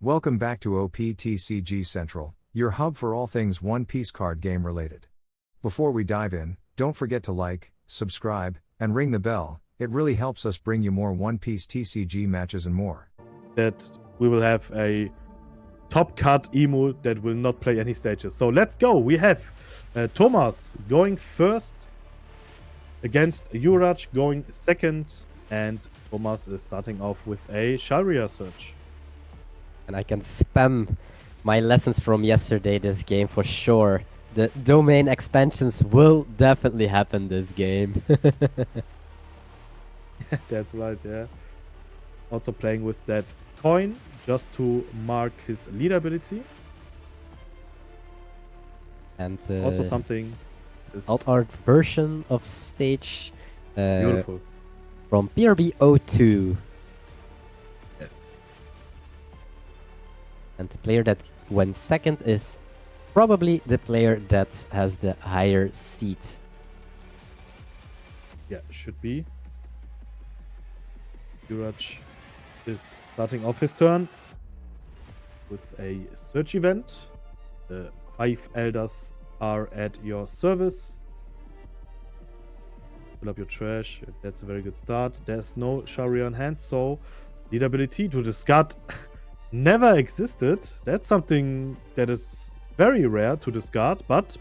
Welcome back to OPTCG Central, your hub for all things One Piece card game related. Before we dive in, don't forget to like, subscribe, and ring the bell. It really helps us bring you more One Piece TCG matches and more. That we will have a top cut emo that will not play any stages. So let's go. We have Thomas going first against Juraj going second, and Thomas is starting off with a Sharia search. And I can spam my lessons from yesterday this game for sure. The domain expansions will definitely happen this game. That's right, yeah. Also playing with that coin just to mark his lead ability. And also something is alt art version of stage beautiful from PRB02. Yes. And the player that went second is probably the player that has the higher seat. Yeah, should be. Juraj is starting off his turn with a search event. The 5 elders are at your service. Fill up your trash. That's a very good start. There's no Sharia on hand, so lead ability to discard never existed. That's something that is very rare to discard, but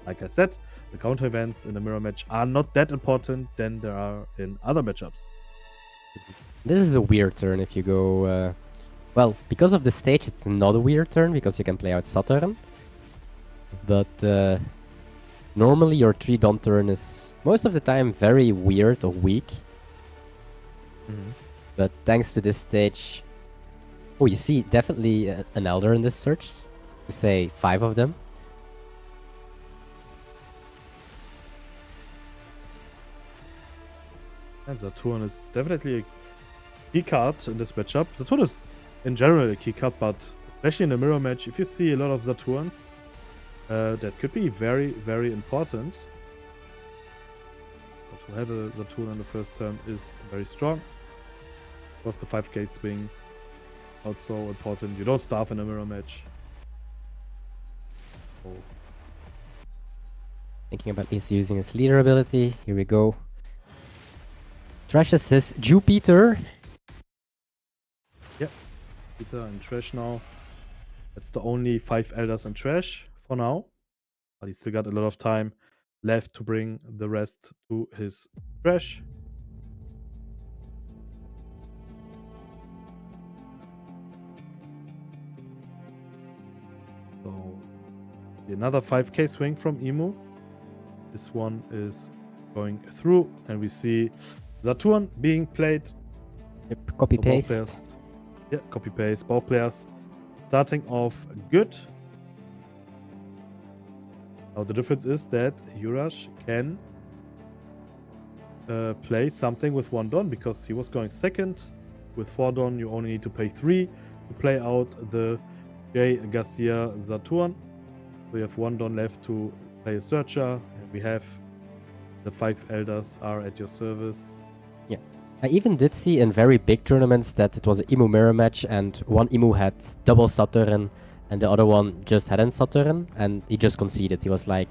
like I said, the counter events in a mirror match are not that important than there are in other matchups. This is a weird turn if you go... well, because of the stage, it's not a weird turn because you can play out Saturn. But normally your 3-Don turn is most of the time very weird or weak. But thanks to this stage... Oh, you see definitely an Elder in this search. To say 5 of them. And Saturn is definitely a key card in this matchup. Saturn is in general a key card, but especially in a mirror match, if you see a lot of Saturns, that could be very, very important. But to have a Saturn in the first turn is very strong. Of course, the 5k swing also important. You don't starve in a mirror match. Oh. Thinking about is using his leader ability. Here we go. Trashes his Jupiter. Yeah, Jupiter and trash now. That's the only 5 elders in trash for now. But he's still got a lot of time left to bring the rest to his trash. So another 5k swing from Emu. This one is going through, and we see Saturn being played. Yep, copy paste. Yeah, copy paste. Both players starting off good. Now the difference is that Juraj can play something with 1 Don because he was going second. With 4 Don, you only need to pay 3 to play out the J. Garcia Saturn. We have 1 Don left to play a searcher, and we have the 5 elders are at your service. Yeah. I even did see in very big tournaments that it was an Emu mirror match and one Emu had double Saturn and the other one just hadn't Saturn and he just conceded. He was like,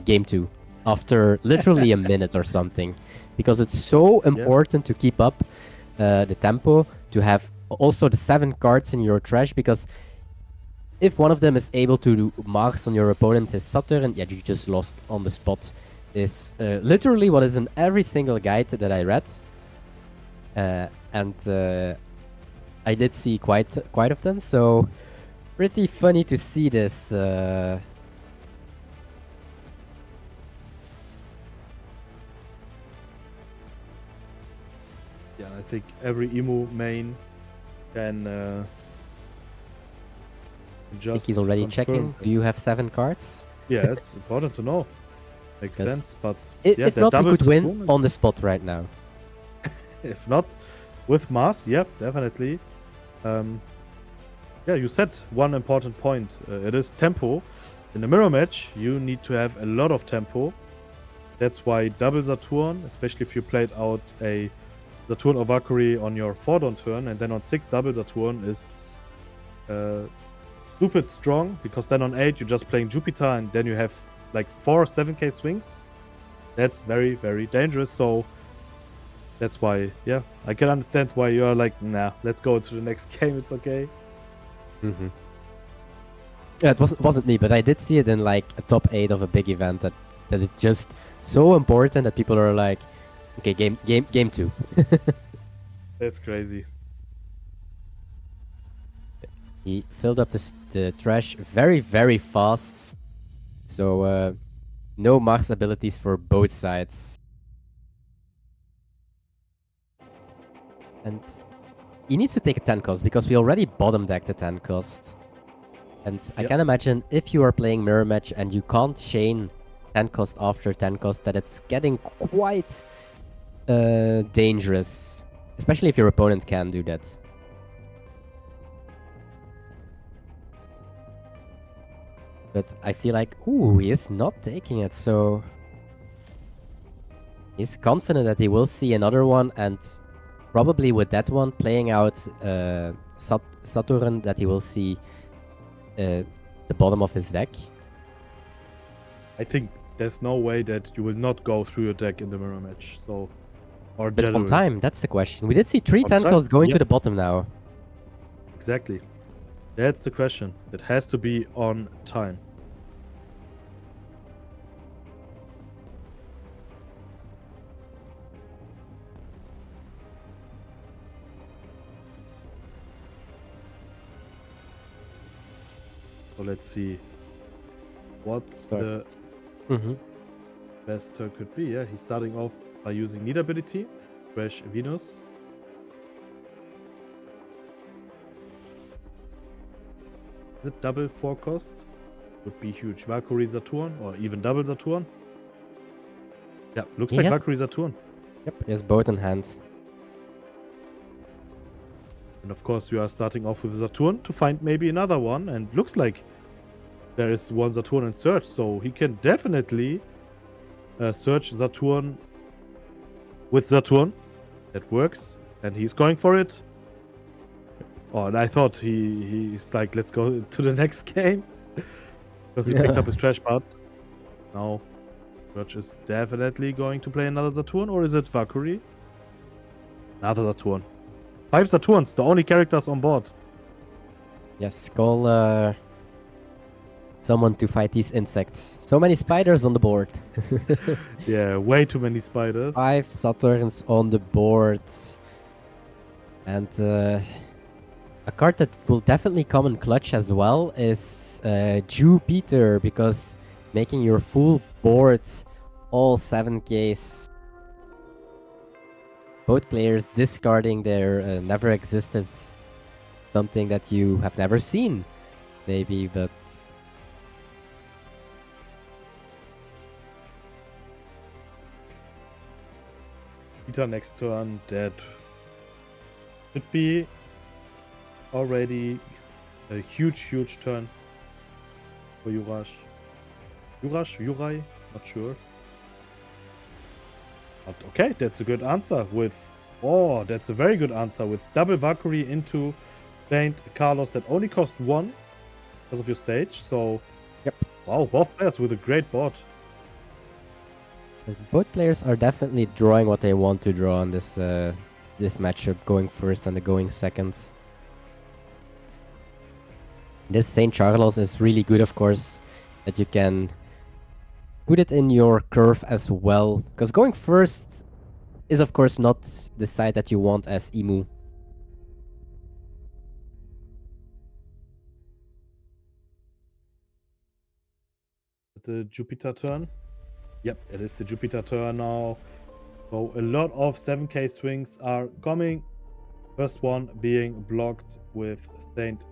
game 2 after literally a minute or something. Because it's so important to keep up the tempo, to have also the 7 cards in your trash, because if one of them is able to do marks on your opponent, his Saturn, yeah, you just lost on the spot. Is literally what is in every single guide that I read. And I did see quite of them, so pretty funny to see this. Yeah, I think every Emu main can just. I think he's already confirm. checking. Do you have 7 cards? Yeah, it's important to know. Makes sense, but if not, we could win on the spot right now. If not, with Mars, yep, definitely. Yeah, you said one important point. It is tempo. In a mirror match, you need to have a lot of tempo. That's why double Saturn, especially if you played out a Saturn or Valkyrie on your 4-Don turn, and then on 6 double Saturn is stupid strong, because then on 8 you're just playing Jupiter and then you have like 4 7k swings. That's very, very dangerous. So that's why, yeah, I can understand why you're like, nah, let's go to the next game. It's okay. Mm-hmm. Yeah, it wasn't me, but I did see it in like a top 8 of a big event that it's just so important that people are like, okay, game 2. That's crazy. He filled up the trash very, very fast. So no Mars abilities for both sides. And he needs to take a 10 cost because we already bottom decked the 10 cost. And I can imagine if you are playing mirror match and you can't chain 10 cost after 10 cost, that it's getting quite dangerous. Especially if your opponent can do that. But I feel like, ooh, he is not taking it, so... He's confident that he will see another one, and probably with that one playing out Saturn, that he will see the bottom of his deck. I think there's no way that you will not go through your deck in the mirror match, so... Or But generally. on time, that's the question. We did see 3 10 costs going to the bottom now. Exactly. That's the question. It has to be on time. So let's see what the best turn could be. Yeah, he's starting off by using need ability, Crash Venus. Is it double 4 cost? Would be huge. Valkyrie Saturn, or even double Saturn. Yeah, looks like Valkyrie Saturn. Yep, he has both in hand. And of course, you are starting off with Saturn to find maybe another one. And looks like there is one Saturn in search. So he can definitely search Saturn with Saturn. That works. And he's going for it. Oh, and I thought he's like, let's go to the next game. Because he picked up his trash part. Now, Juraj is definitely going to play another Saturn. Or is it Valkyrie? Another Saturn. 5 Saturns, the only characters on board. Yes, call someone to fight these insects. So many spiders on the board. Yeah, way too many spiders. 5 Saturns on the board. And a card that will definitely come in clutch as well is Jupiter, because making your full board all 7Ks. Both players discarding their never existed, something that you have never seen, maybe, but... Peter next turn, that should be already a huge turn for Juraj. Juraj? Not sure. But okay, that's a good answer with... Oh, that's a very good answer with double Valkyrie into Saint Carlos that only cost 1 because of your stage. So, yep. Wow, both players with a great board. Both players are definitely drawing what they want to draw on this this matchup, going first and going second. This Saint Carlos is really good, of course, that you can put it in your curve as well, because going first is of course not the side that you want as Emu. The Jupiter turn. Yep, it is the Jupiter turn now. So a lot of 7k swings are coming. First one being blocked with Saint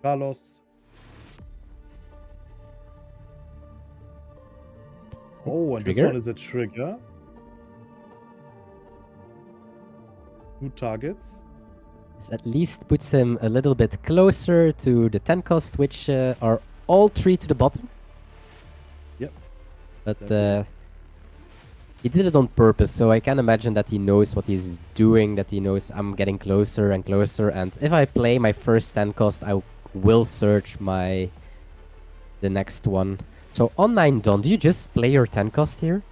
Carlos. Oh, and Trigger? This one is a trigger. 2 targets. This at least puts him a little bit closer to the 10 cost, which are all 3 to the bottom. Yep. But Exactly. He did it on purpose, so I can imagine that he knows what he's doing, that he knows I'm getting closer and closer, and if I play my first 10 cost, I will search the next one. So on 9 Dawn, do you just play your 10 cost here?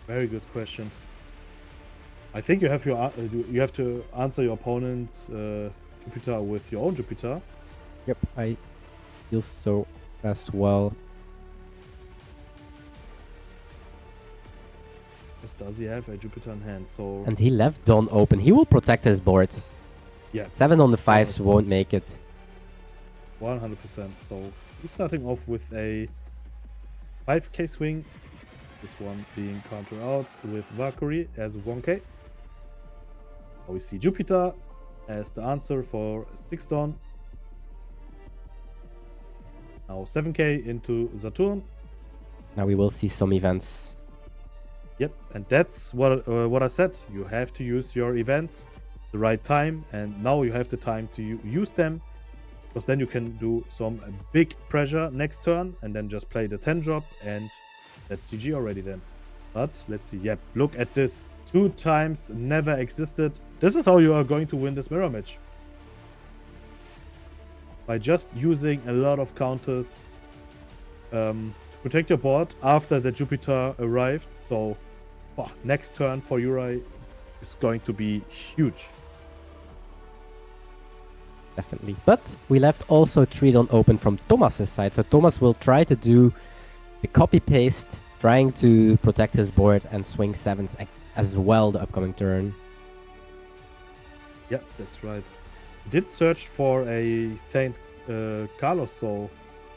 Very good question. I think you have you have to answer your opponent Jupiter with your own Jupiter. Yep, I feel so as well. Does he have a Jupiter in hand? So And he left Dawn open. He will protect his board. yeah, 7 on the 5s won't make it. 100%. So he's starting off with a 5k swing. This one being countered out with Valkyrie as 1k. Now we see Jupiter as the answer for 6 Dawn. Now 7k into Saturn. Now we will see some events. Yep, and that's what I said. You have to use your events the right time, and now you have the time to use them, because then you can do some big pressure next turn, and then just play the 10 drop, and that's GG already then. But let's see. Yep, look at this. 2 times never existed. This is how you are going to win this mirror match. By just using a lot of counters to protect your board after the Jupiter arrived. So next turn for Juraj is going to be huge. Definitely. But we left also 3 Dawn open from Thomas's side. So Thomas will try to do the copy-paste, trying to protect his board and swing 7s as well the upcoming turn. Yeah, that's right. Did search for a Saint Carlos, so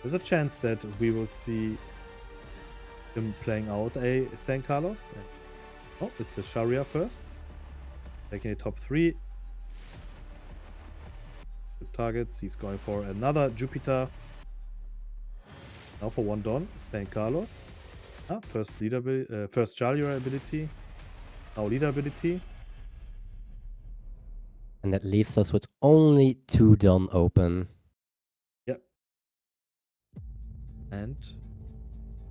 there's a chance that we will see him playing out a Saint Carlos. Oh, it's a Sharia first. Taking a top 3. Good targets. He's going for another Jupiter. Now for 1 Dawn, Saint Carlos. First leader, first Sharia ability. Now leader ability. And that leaves us with only 2 Dawn open. Yep. And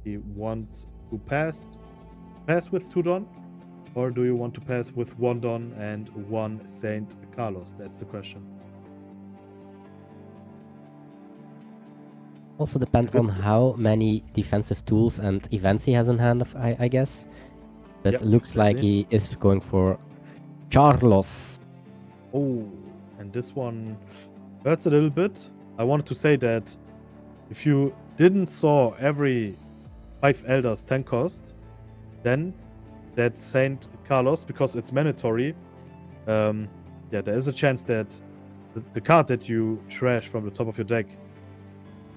he wants to pass with 2 Dawn, or do you want to pass with 1 Dawn and 1 Saint Carlos? That's the question. Also depends on how many defensive tools and events he has in hand, I guess. But Yep, it looks like he is going for Carlos. Oh, and this one hurts a little bit. I wanted to say that if you didn't saw every 5 Elders 10 cost, then that Saint Carlos, because it's mandatory, yeah, there is a chance that the card that you trash from the top of your deck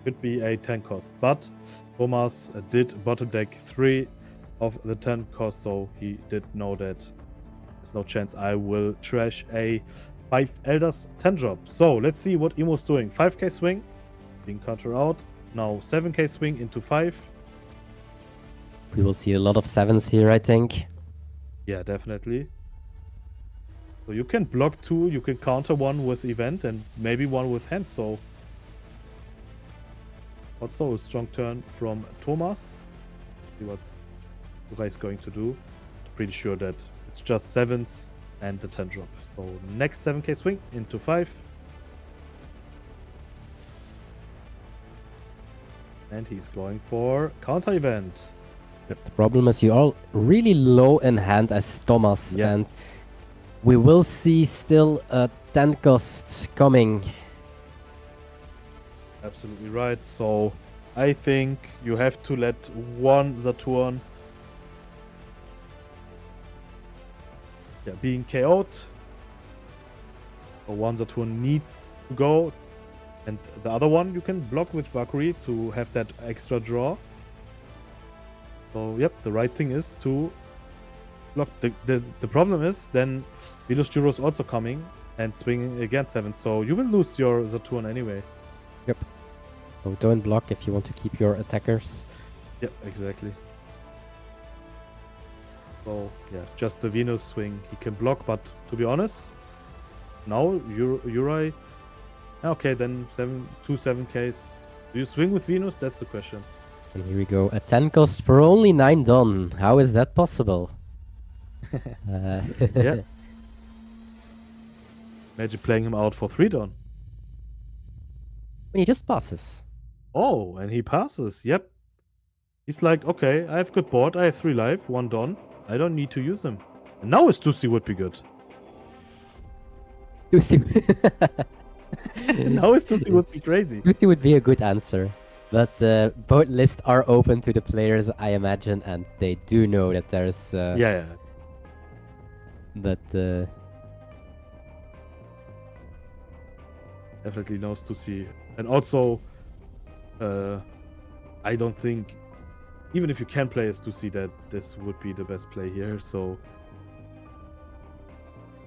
could be a 10 cost. But Thomas did bottom deck 3 of the 10 cost, so he did know that there's no chance I will trash a 5 Elders 10 drop. So let's see what Emo's doing. 5k swing, being counter out. Now 7k swing into 5. We will see a lot of 7s here, I think. Yeah, definitely. So you can block 2, you can counter 1 with event and maybe 1 with hand. So also a strong turn from Thomas. See what Juraj is going to do. Pretty sure that it's just 7s and the 10 drop. So next 7k swing into 5. And he's going for counter event. Yep. The problem is you are really low in hand as Thomas, Yeah. and we will see still a 10 cost coming. Absolutely right. So I think you have to let 1 Saturn being KO'd. So 1 Saturn needs to go. And the other one you can block with Valkyrie to have that extra draw. So yep, the right thing is to block. The problem is then Venus Juro is also coming and swinging against 7. So you will lose your Saturn anyway. Yep. So don't block if you want to keep your attackers. Yep, exactly. So yeah, just the Venus swing he can block, but to be honest, now Juraj. Okay, then 2 7Ks. Do you swing with Venus? That's the question. And here we go. A 10 cost for only 9 done. How is that possible? Yeah. Imagine playing him out for 3 done. When he just passes. Oh, and he passes. Yep. He's like, okay, I have good board. I have 3 life, 1 done. I don't need to use him. And now his Tusi would be good. Lucy. Now his Tusi would be crazy. Lucy would be a good answer. But both lists are open to the players, I imagine, and they do know that there's... Yeah. But... Definitely knows Tusi. And also, I don't think, even if you can play as Tusi, that this would be the best play here. So,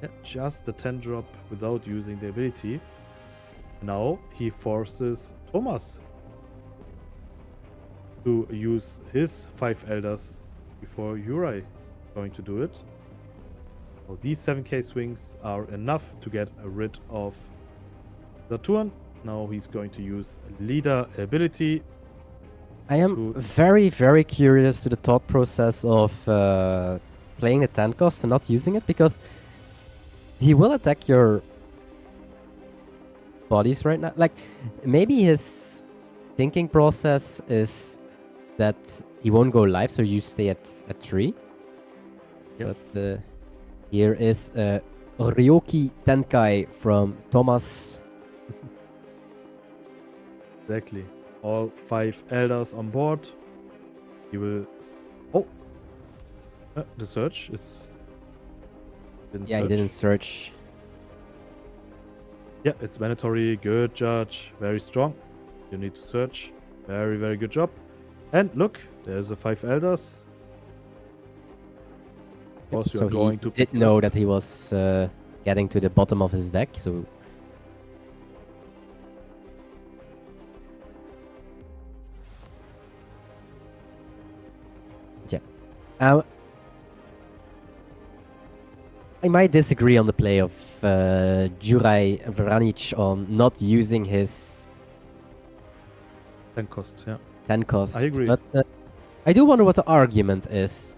yeah, just the 10 drop without using the ability. Now he forces Thomas to use his 5 elders before Juraj is going to do it. So these 7k swings are enough to get rid of the turn. Now he's going to use leader ability. I am very, very curious to the thought process of playing the 10 cost and not using it, because he will attack your bodies right now. Like, maybe his thinking process is that he won't go live, so you stay at 3. Yep. But here is Ryoki Tenkai from Thomas. Exactly. All 5 elders on board. He will... Oh! The search is... He didn't search. Yeah, it's mandatory. Good, Judge. Very strong. You need to search. Very, very good job. And look, there's a 5 elders. Of course, So you're going he to did know that he was getting to the bottom of his deck, so... Yeah. I might disagree on the play of Juraj Vranic on not using his 10 cost, yeah. 10 cost. I agree. But I do wonder what the argument is.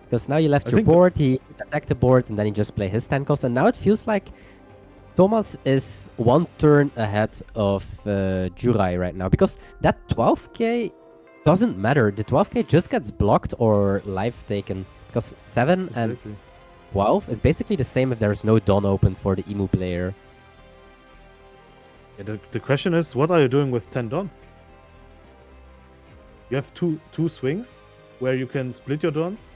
Because now you left your board, he attacked the board, and then he just play his 10 cost. And now it feels like Thomas is 1 turn ahead of Juraj right now. Because that 12k doesn't matter. The 12k just gets blocked or life taken. Because 7 and 12 is basically the same if there's no Dawn open for the Emu player. Yeah, the question is, what are you doing with 10 Dawn? You have two swings where you can split your Dawns.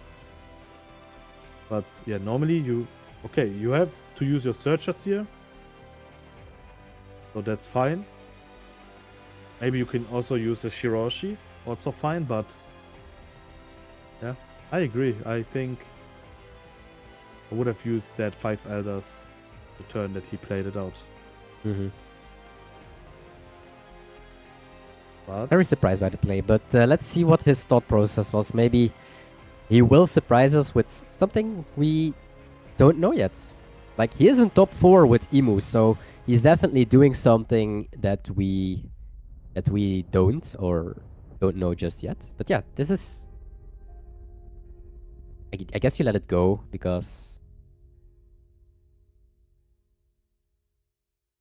But yeah, normally you have to use your searchers here. So that's fine. Maybe you can also use a Shiroshi, also fine, but yeah, I agree. I think I would have used that 5 elders the turn that he played it out. Mm-hmm. But Very surprised by the play, but let's see what his thought process was. Maybe he will surprise us with something we don't know yet. Like, he is in top 4 with Emu, so he's definitely doing something that we don't or don't know just yet. But yeah, this is... I guess you let it go, because...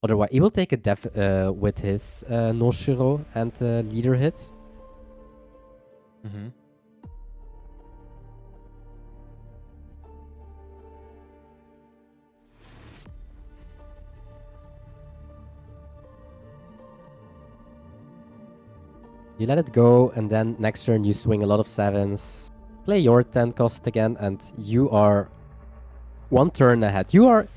Otherwise, he will take a def with his no Shiro and leader hit. Mm-hmm. You let it go, and then next turn you swing a lot of 7s. Play your 10 cost again, and you are 1 turn ahead. You are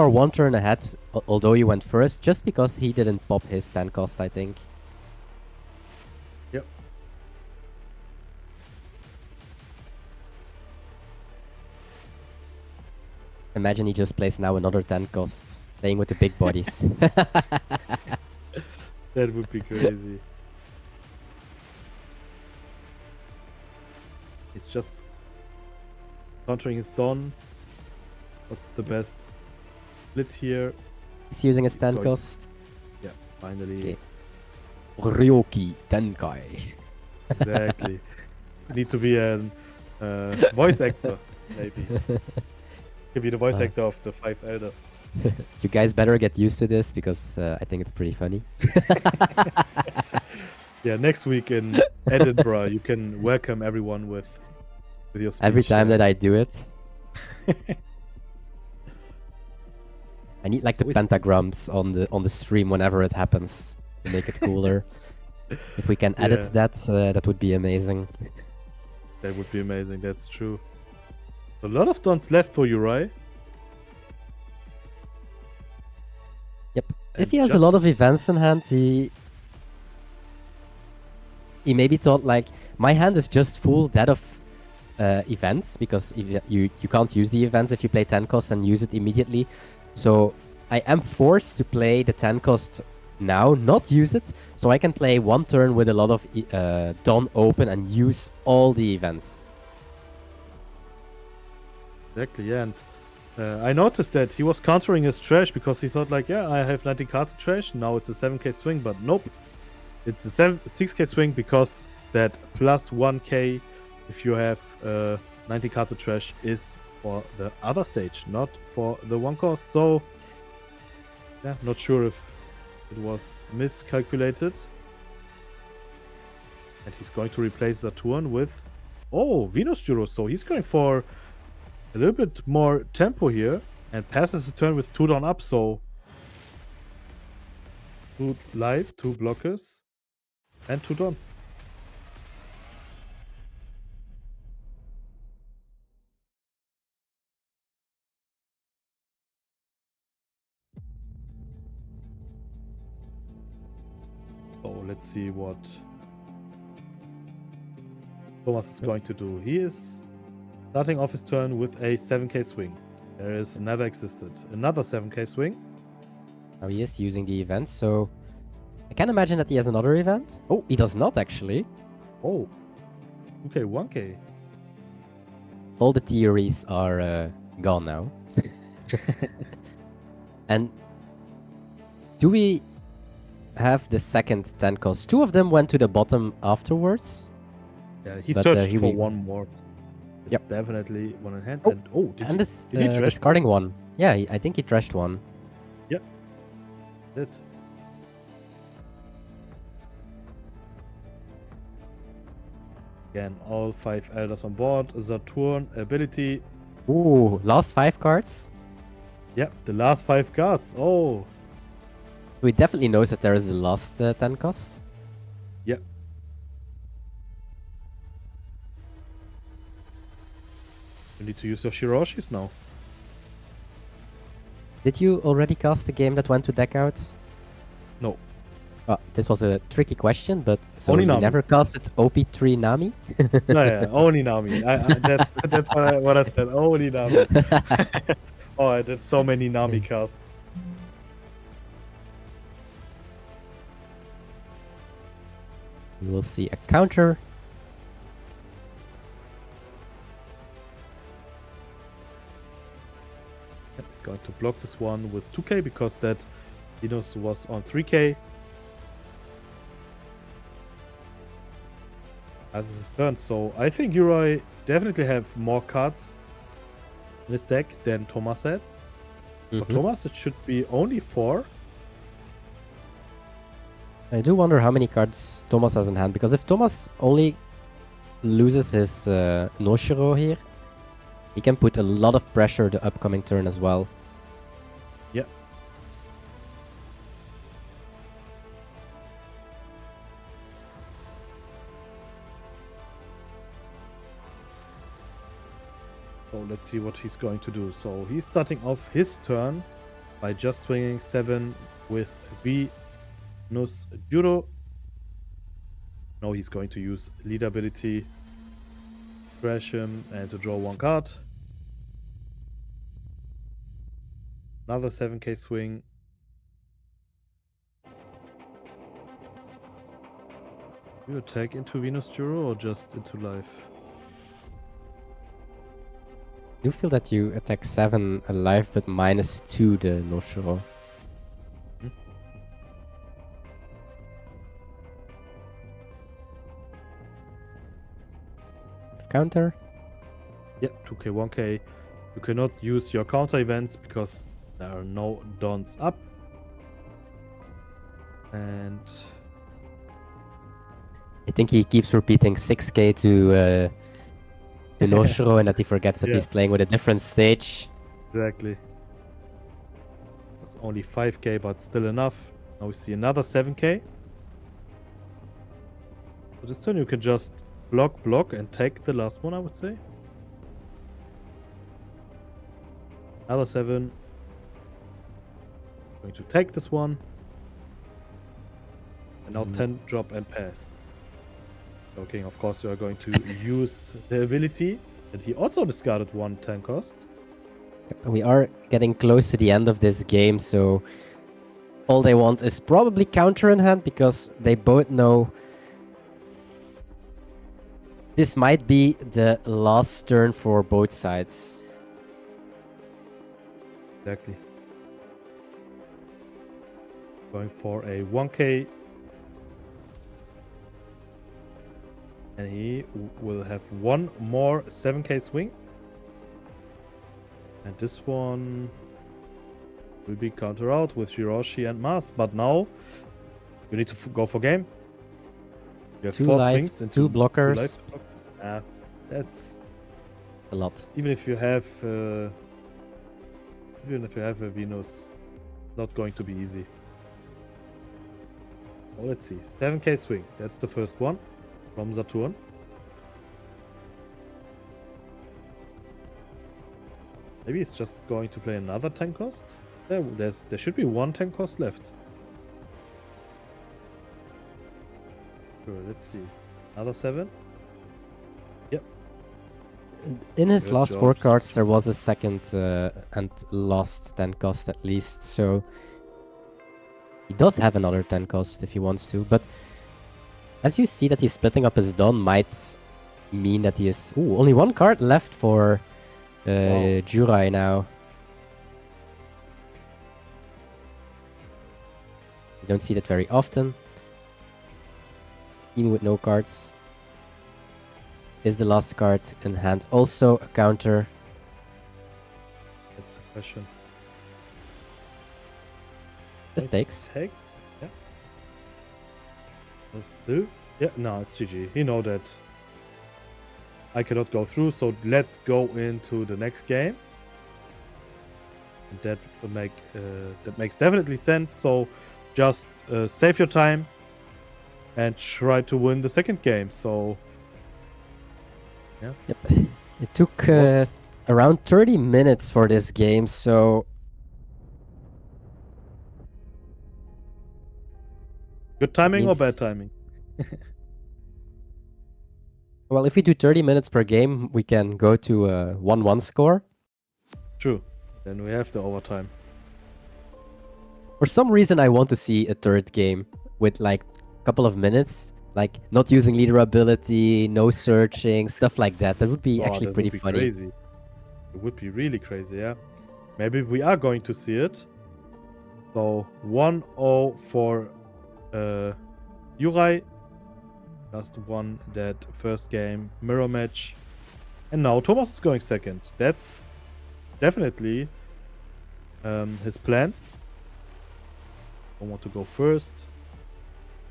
1 turn ahead, although you went first, just because he didn't pop his 10 cost, I think. Yep. Imagine he just plays now another 10 cost, playing with the big bodies. That would be crazy. He's just countering his Dawn. What's the best split here? He's using his He's 10 going- cost. Yeah, finally. Okay. Ryoki Tenkai. Exactly. You need to be a voice actor, maybe. Could be the voice actor of the 5 elders. You guys better get used to this because I think it's pretty funny. Yeah, next week in Edinburgh, you can welcome everyone with your speech. Every time that I do it, I need like So the pentagrams on the stream whenever it happens to make it cooler. If we can edit that, that would be amazing. That would be amazing. That's true. A lot of turns left for Uri. Yep. And If he has a lot of events in hand, he maybe thought like, my hand is just full dead of events, because if you can't use the events if you play 10 cost and use it immediately. So I am forced to play the 10 cost now, not use it, so I can play one turn with a lot of Dawn open and use all the events. Exactly, yeah. And I noticed that he was countering his trash because he thought like, yeah, I have 90 cards of trash, now it's a 7k swing, but nope. It's a 6k swing because that plus 1k if you have 90 cards of trash is for the other stage, not for the one cost. So, yeah, not sure if it was miscalculated. And he's going to replace Saturn with, oh, Venus Juro. So he's going for a little bit more tempo here and passes his turn with 2 down up. So 2 live, 2 blockers, and 2 down. Oh, let's see what Thomas is going to do. He is starting off his turn with a 7k swing. There is never existed another 7k swing. Now he is using the events, so I can imagine that he has another event. Oh, he does not actually. Oh, okay, 1k. All the theories are gone now. And do we have the second 10 cost? 2 of them went to the bottom afterwards. Yeah, he But, searched he for will- one more. It's Yep. definitely one in hand. Oh, And oh, did And he, this did he trash discarding one. Yeah, I think he trashed one. it? Again, all 5 elders on board. Saturn ability. Ooh, last 5 cards. Yep, the last 5 cards. Oh, So he definitely knows that there is the last 10 cost. yep. You need to use your Shiroshis now. Did you already cast the game that went to deck out? No. Oh, this was a tricky question, but so Only you Nami. never casted OP3 Nami? No, yeah, only Nami. That's what I said. Only Nami. Oh, I did so many Nami casts. We will see a counter. Yep, he's going to block this one with 2k because that Venus was on 3k. As is his turn, so I think Uri definitely have more cards in his deck than Thomas had. For Mhm. Thomas, it should be only 4. I do wonder how many cards Thomas has in hand, because if Thomas only loses his Noshiro here, he can put a lot of pressure the upcoming turn as well. Yep. So let's see what he's going to do. So he's starting off his turn by just swinging 7 with Venus Juro. Now he's going to use lead ability, crash him, and to draw 1 card. Another 7k swing. Do you attack into Venus Juro or just into life? I do feel that you attack 7 alive, but -2 the Noshiro. counter. Yeah, 2k, 1k. You cannot use your counter events because there are no dons up. And I think he keeps repeating 6k to Noshiro and that he forgets that Yeah. he's playing with a different stage. exactly. It's only 5k, but still enough. Now we see another 7k. So this turn you can just block, and take the last one, I would say. Another 7. Going to take this one. And now 10 drop and pass. Joking, of course, you are going to use the ability. And he also discarded 1 10 cost. We are getting close to the end of this game, so all they want is probably counter in hand because they both know this might be the last turn for both sides. Exactly. Going for a 1k. And he will have one more 7k swing. And this one will be counter out with Hiroshi and Mas. But now you need to go for game. You have 2 4 life, swings and 2 2 blockers. life blockers. That's A lot. even if you have a Venus, not going to be easy. Oh, let's see. 7k swing. That's the first one from Saturn. Maybe it's just going to play another 10 cost. There should be 1 10 cost left. Sure, let's see. Another 7. Yep. In his Good last job, 4 cards, Saturn. there was a second and last 10 cost at least, so he does have another 10 cost if he wants to, but as you see that he's splitting up his Don might mean that he is... Ooh, only 1 card left for Juraj now. You don't see that very often. Even with no cards. Is the last card in hand also a counter? That's the question. Just takes. Take? Yeah. Those 2? Yeah, no, it's GG. He know that I cannot go through, so let's go into the next game. And that will make that makes definitely sense. So just save your time and try to win the second game. So yeah. Yep. It took around 30 minutes for this game, so Good timing or means- bad timing? well, if we do 30 minutes per game, we can go to a 1-1 score. True. Then we have the overtime. For some reason, I want to see a third game with like a couple of minutes, like not using leader ability, no searching, stuff like that. That would be actually that pretty would be funny. crazy. It would be really crazy, yeah. Maybe we are going to see it. So 1-0 for Juraj. Just won that first game, mirror match. And now Thomas is going second. That's definitely his plan. I want to go first.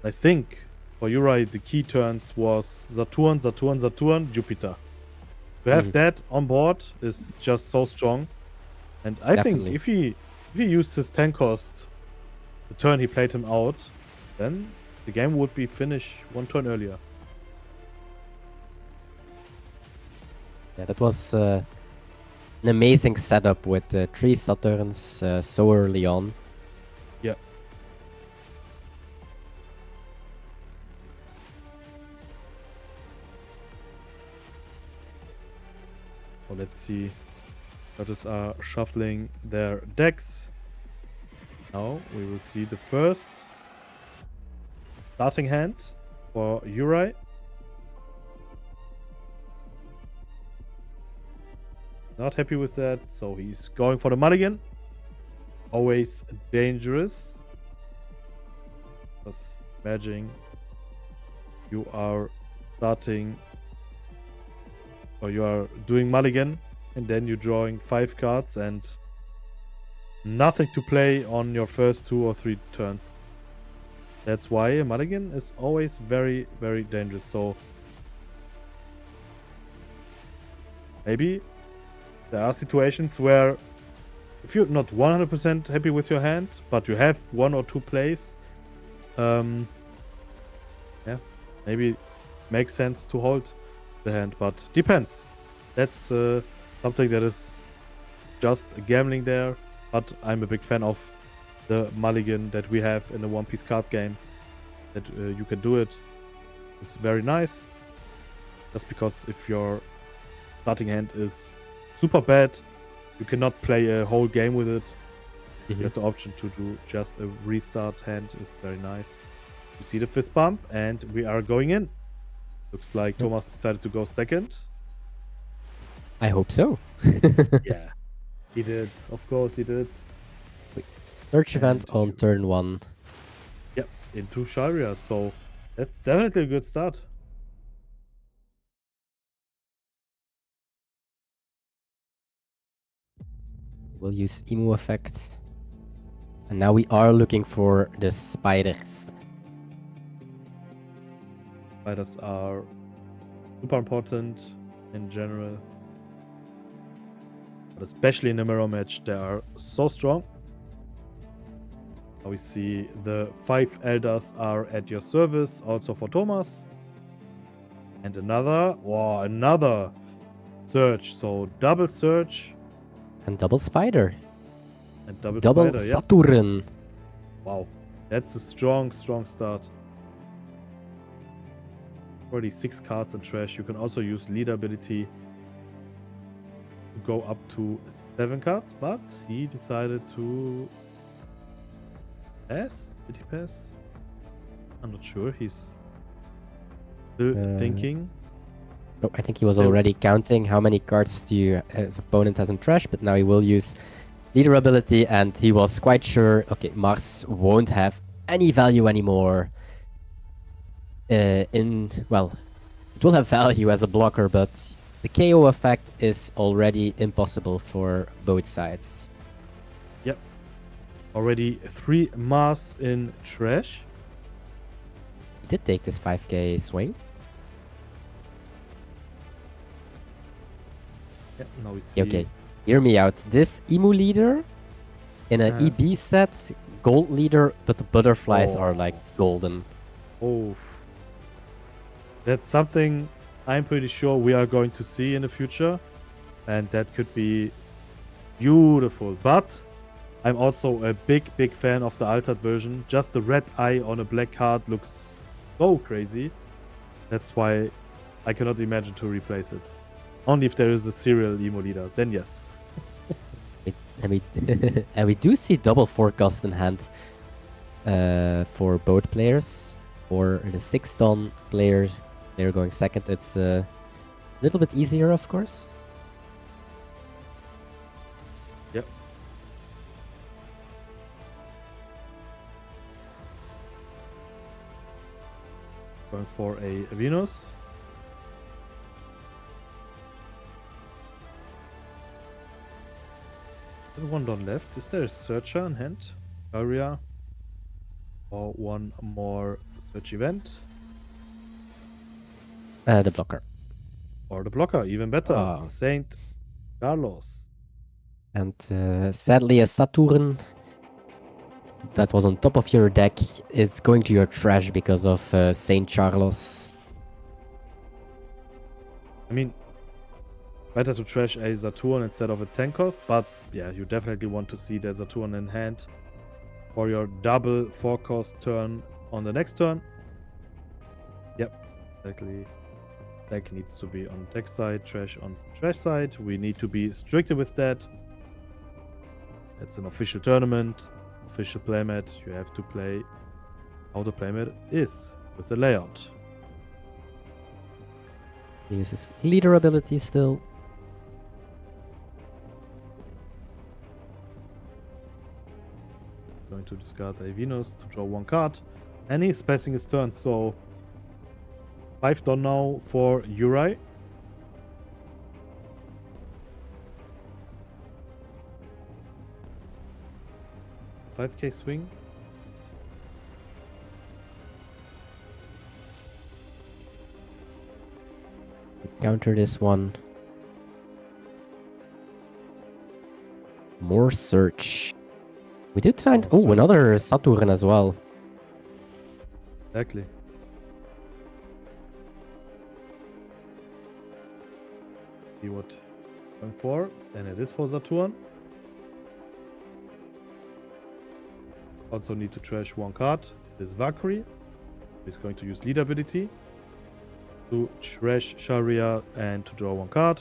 I think for Juraj the key turns was Saturn, Saturn, Saturn, Jupiter. To have that on board is just so strong. And I Definitely. think if he used his 10 cost the turn he played him out, then the game would be finished 1 turn earlier. Yeah, that was an amazing setup with 3 Saturns so early on. Yeah. So let's see. Others are shuffling their decks. Now we will see the first starting hand for Juraj. Not happy with that, so he's going for the mulligan. Always dangerous. Because imagine you are starting or you are doing mulligan, and then you're drawing 5 cards and nothing to play on your first 2 or 3 turns. That's why a mulligan is always very, very dangerous. So maybe there are situations where if you're not 100% happy with your hand, but you have 1 or 2 plays, yeah, maybe makes sense to hold the hand, but depends. That's something that is just gambling there, but I'm a big fan of the mulligan that we have in the One Piece card game, that you can do it. It's very nice, just because if your starting hand is super bad, you cannot play a whole game with it. You have the option to do just a restart hand. Is very nice. You see the fist bump, and we are going in. Looks like Thomas decided to go second. I hope so. Yeah, he did. Of course he did. Search event on turn 1. Yep, into Sharia. So that's definitely a good start. We'll use Emu effect. And now we are looking for the spiders. Spiders are super important in general, but especially in a mirror match, they are so strong. Now we see the 5 elders are at your service, also for Thomas. And another search. So double search And double spider. and double Double spider. Yeah. Saturn. Wow, that's a strong start. Already 6 cards in trash. You can also use leader ability to go up to 7 cards, but he decided to pass. Did he pass? I'm not sure. He's still thinking. No, I think he was Still. already counting how many cards his opponent has in trash, but now he will use leader ability, and he was quite sure, okay, Mars won't have any value anymore. Well, it will have value as a blocker, but the KO effect is already impossible for both sides. Yep. Already 3 Mars in trash. He did take this 5k swing. Yeah, now we see. Okay, hear me out. This Emu leader in an EB set, gold leader, but the butterflies are like golden. Oh. That's something I'm pretty sure we are going to see in the future. And that could be beautiful. But I'm also a big fan of the altered version. Just the red eye on a black card looks so crazy. That's why I cannot imagine to replace it. Only if there is a serial emo leader, then yes. And we do see double forecast in hand for both players. For the 6-ton player, they're going second. It's a little bit easier, of course. Yep. Going for a Venus. One don left. Is there a searcher in hand? Area. Or one more search event. The blocker. Or the blocker, even better. Oh. Saint Carlos. And sadly, a Saturn that was on top of your deck is going to your trash because of Saint Charles. I mean, better to trash a Saturn instead of a Tankos, but yeah, you definitely want to see the Saturn in hand for your double forecast turn on the next turn. Yep, exactly. Deck needs to be on deck side, trash on trash side. We need to be stricter with that. It's an official tournament, official playmat. You have to play how the playmat is with the layout. He uses leader ability still. Going to discard a Venus to draw 1 card. And he's passing his turn, so 5 done now for Juraj. 5k swing. Counter this one. More search. We did find another Saturn as well. Exactly. See what going for, and it is for Saturn. Also need to trash one card. This Valkyrie is going to use lead ability to trash Sharia and to draw one card.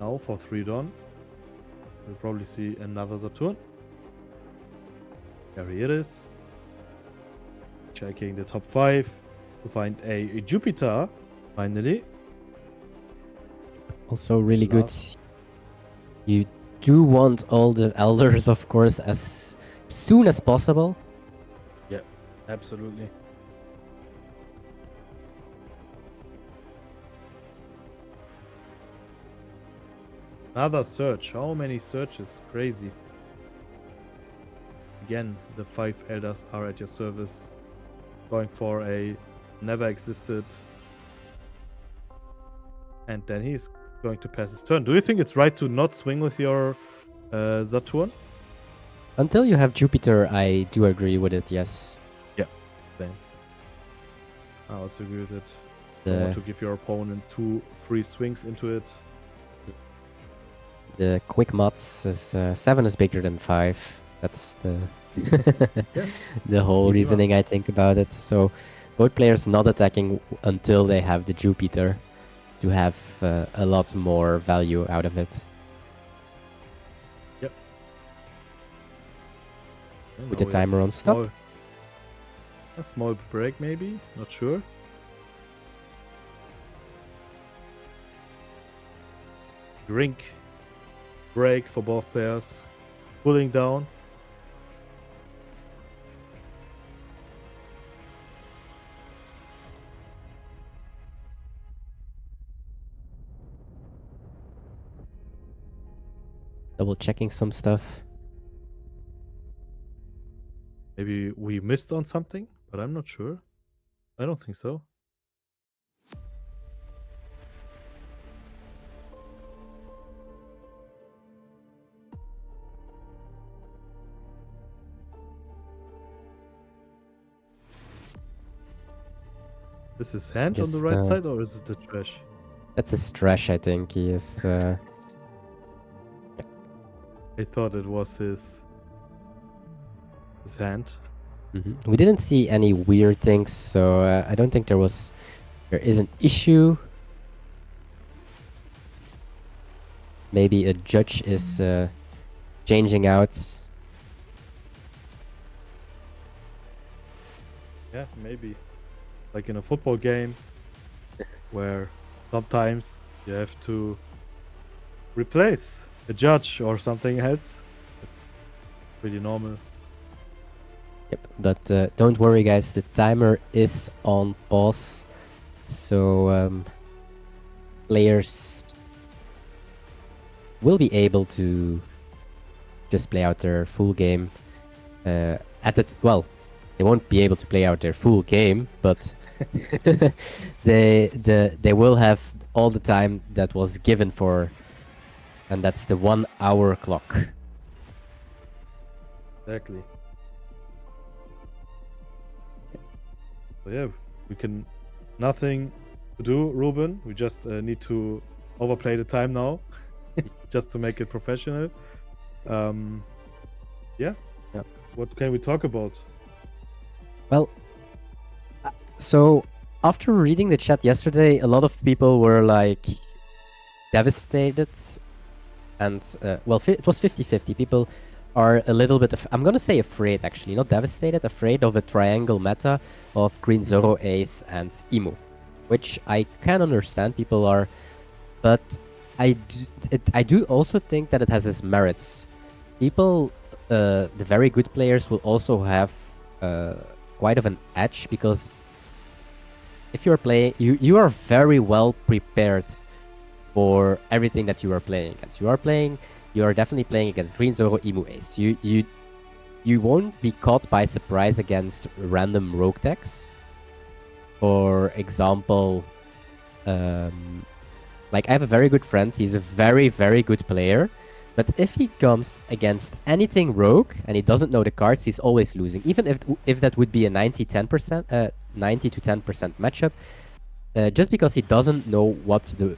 Now for 3 done. We'll probably see another Saturn. There it is. Checking the top 5 to find a Jupiter, finally. Also really good. You do want all the elders, of course, as soon as possible. Yeah, absolutely. Another search. How many searches? Crazy. Again, the 5 elders are at your service. Going for a never existed. And then he's going to pass his turn. Do you think it's right to not swing with your Saturn? Until you have Jupiter, I do agree with it, yes. Yeah, same. I also agree with it. You want to give your opponent 2 free swings into it. The quick mods is 7 is bigger than 5. That's the the whole Easy reasoning I think about it. So both players not attacking until they have the Jupiter to have a lot more value out of it. Yep. With the timer on stop. A small break maybe, not sure. Drink. Break for both players. Pulling down. Double checking some stuff. Maybe we missed on something, but I'm not sure. I don't think so. Is his hand on the right side or is it the trash? That's his trash, I think. He is... I thought it was his hand. We didn't see any weird things, so I don't think there is an issue. Maybe a judge is changing out. Yeah, maybe. Like in a football game where sometimes you have to replace a judge or something else. It's pretty normal. Yep, but don't worry guys, the timer is on pause. So players will be able to just play out their full game well, they won't be able to play out their full game, but they will have all the time that was given for, and that's the 1 hour clock. Exactly. So yeah, we can nothing to do, Ruben. We just need to overplay the time now, just to make it professional. Yeah. What can we talk about? Well, so after reading the chat yesterday, a lot of people were like devastated, and well, it was 50-50. People are a little bit, I'm gonna say afraid actually, not devastated, afraid of a triangle meta of Green Zoro, Ace, and Emu, which I can understand people are, but I do also think that it has its merits. People, the very good players will also have quite of an edge, because if you're playing, you are very well prepared for everything that you are playing. As you are playing you are definitely playing against Green Zoro, Emu Ace. You won't be caught by surprise against random rogue decks. For example, like I have a very good friend. He's a very, very good player. But if he comes against anything rogue and he doesn't know the cards, he's always losing. Even if that would be a 90 to 10% matchup, just because he doesn't know what the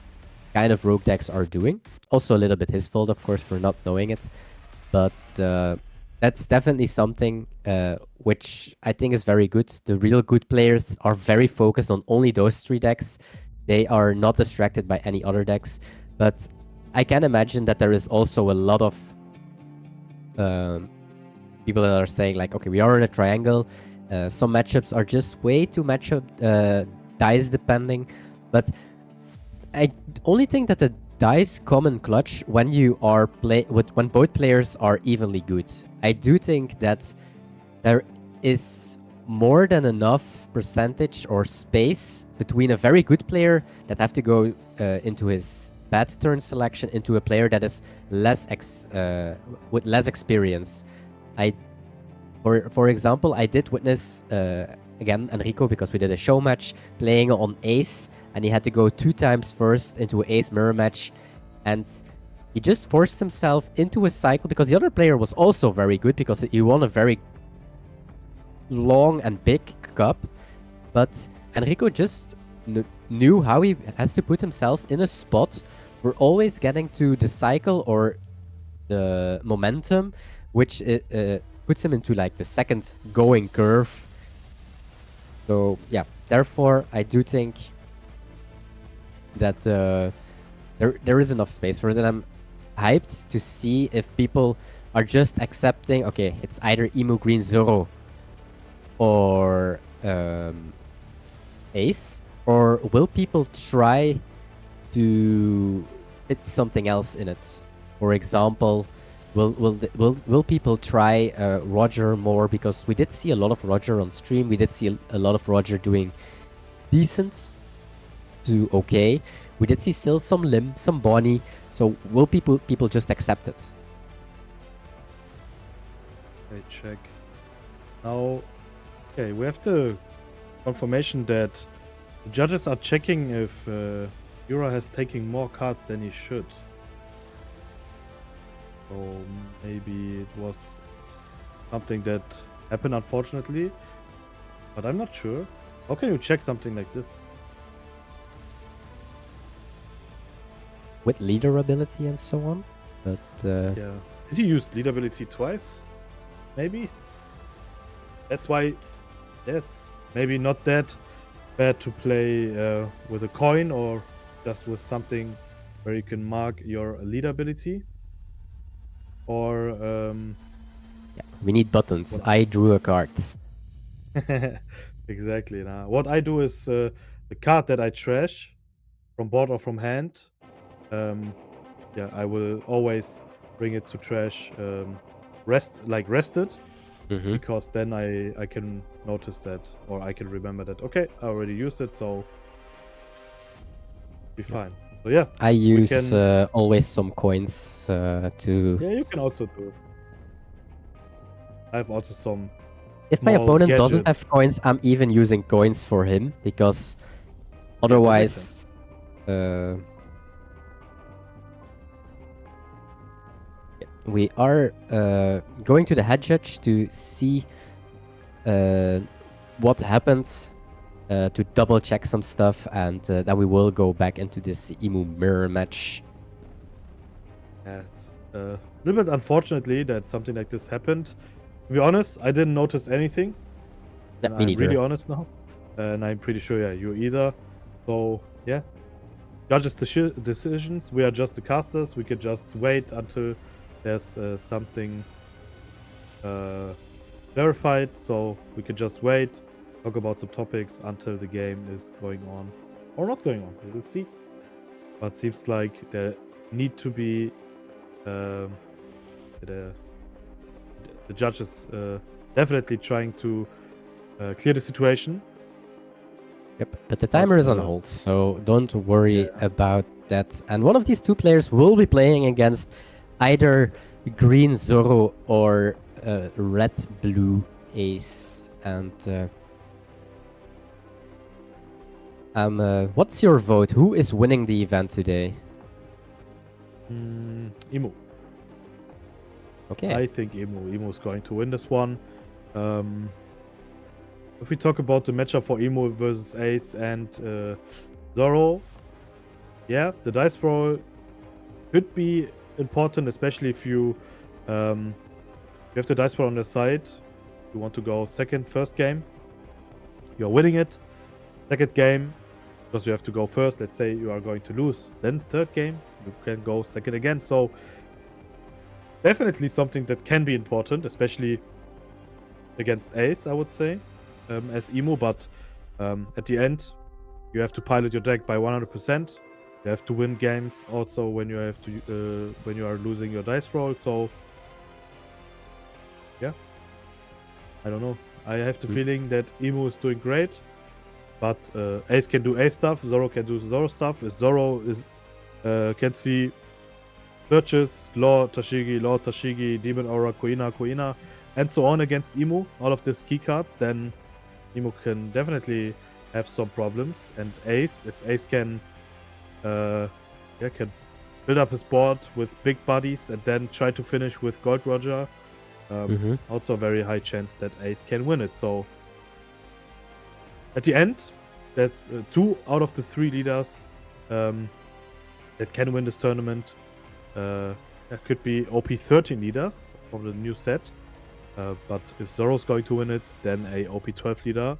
kind of rogue decks are doing. Also a little bit his fault, of course, for not knowing it. But that's definitely something which I think is very good. The real good players are very focused on only those 3 decks. They are not distracted by any other decks. But I can imagine that there is also a lot of people that are saying like, okay, we are in a triangle. Some matchups are just way too matchup dice depending. But I only think that the dice come in clutch when you are when both players are evenly good. I do think that there is more than enough percentage or space between a very good player that have to go into his bad turn selection into a player that is with less experience. For example, I did witness again Enrico, because we did a show match playing on Ace, and he had to go 2 times first into an Ace mirror match, and he just forced himself into a cycle because the other player was also very good because he won a very long and big cup, but Enrico just knew how he has to put himself in a spot. We're always getting to the cycle or the momentum, which puts him into like the second going curve. So yeah, therefore I do think that there is enough space for it, and I'm hyped to see if people are just accepting, okay, it's either Emu Green Zoro or Ace, or will people try to fit something else in it? For example, will people try Roger more, because we did see a lot of Roger on stream. We did see a lot of Roger doing decent to okay. We did see still some Lim, some Bonnie. So will people just accept it? Okay, check. Now, okay, we have the confirmation that the judges are checking if Jura has taken more cards than he should. So maybe it was something that happened, unfortunately, but I'm not sure. How can you check something like this? With leader ability and so on, but yeah, did he use lead ability twice? Maybe. That's why it's maybe not that bad to play with a coin or just with something where you can mark your lead ability. Or yeah, we need buttons. I drew a card. Exactly. Now, what I do is the card that I trash from board or from hand. Yeah, I will always bring it to trash rested, because then I can notice that, or I can remember that, okay, I already used it, so be fine. So yeah, I use always some coins to... Yeah, you can also do it. I have also some... If my opponent doesn't have coins, I'm even using coins for him, because otherwise... we are going to the head judge to see what happens, to double check some stuff, and then we will go back into this Emu mirror match. Yeah, it's a little bit unfortunately that something like this happened. To be honest, I didn't notice anything. Yeah, me neither. I'm really honest now, and I'm pretty sure, yeah, you either. So yeah, judges' decisions. We are just the casters. We can just wait until there's something clarified, so we can just wait, talk about some topics until the game is going on or not going on. We will see. But seems like there need to be the judges definitely trying to clear the situation. Yep, but the timer is on hold, so don't worry about that. And one of these two players will be playing against either green Zoro or red blue ace. And what's your vote? Who is winning the event today? Emu. Okay. I think Emu is going to win this one. If we talk about the matchup for Emu versus Ace and Zoro, yeah, the dice roll could be important, especially if you have the dice roll on the side. You want to go first game, you're winning it. Second game, because you have to go first. Let's say you are going to lose. Then third game, you can go second again. So definitely something that can be important, especially against Ace, I would say, as Emu. But at the end, you have to pilot your deck by 100%. You have to win games also when you have to when you are losing your dice roll. So yeah, I don't know. I have the feeling that Emu is doing great, but Ace can do Ace stuff. Zoro can do Zoro stuff. If Zoro is can see searches, Law Tashigi, Demon Aura, Koina, and so on against Emu, all of these key cards, then Emu can definitely have some problems. And Ace, if Ace can can build up his board with big bodies and then try to finish with Gold Roger, also a very high chance that Ace can win it. So at the end, that's 2 out of the 3 leaders that can win this tournament. There could be OP13 leaders from the new set, but if Zoro's going to win it, then a OP12 leader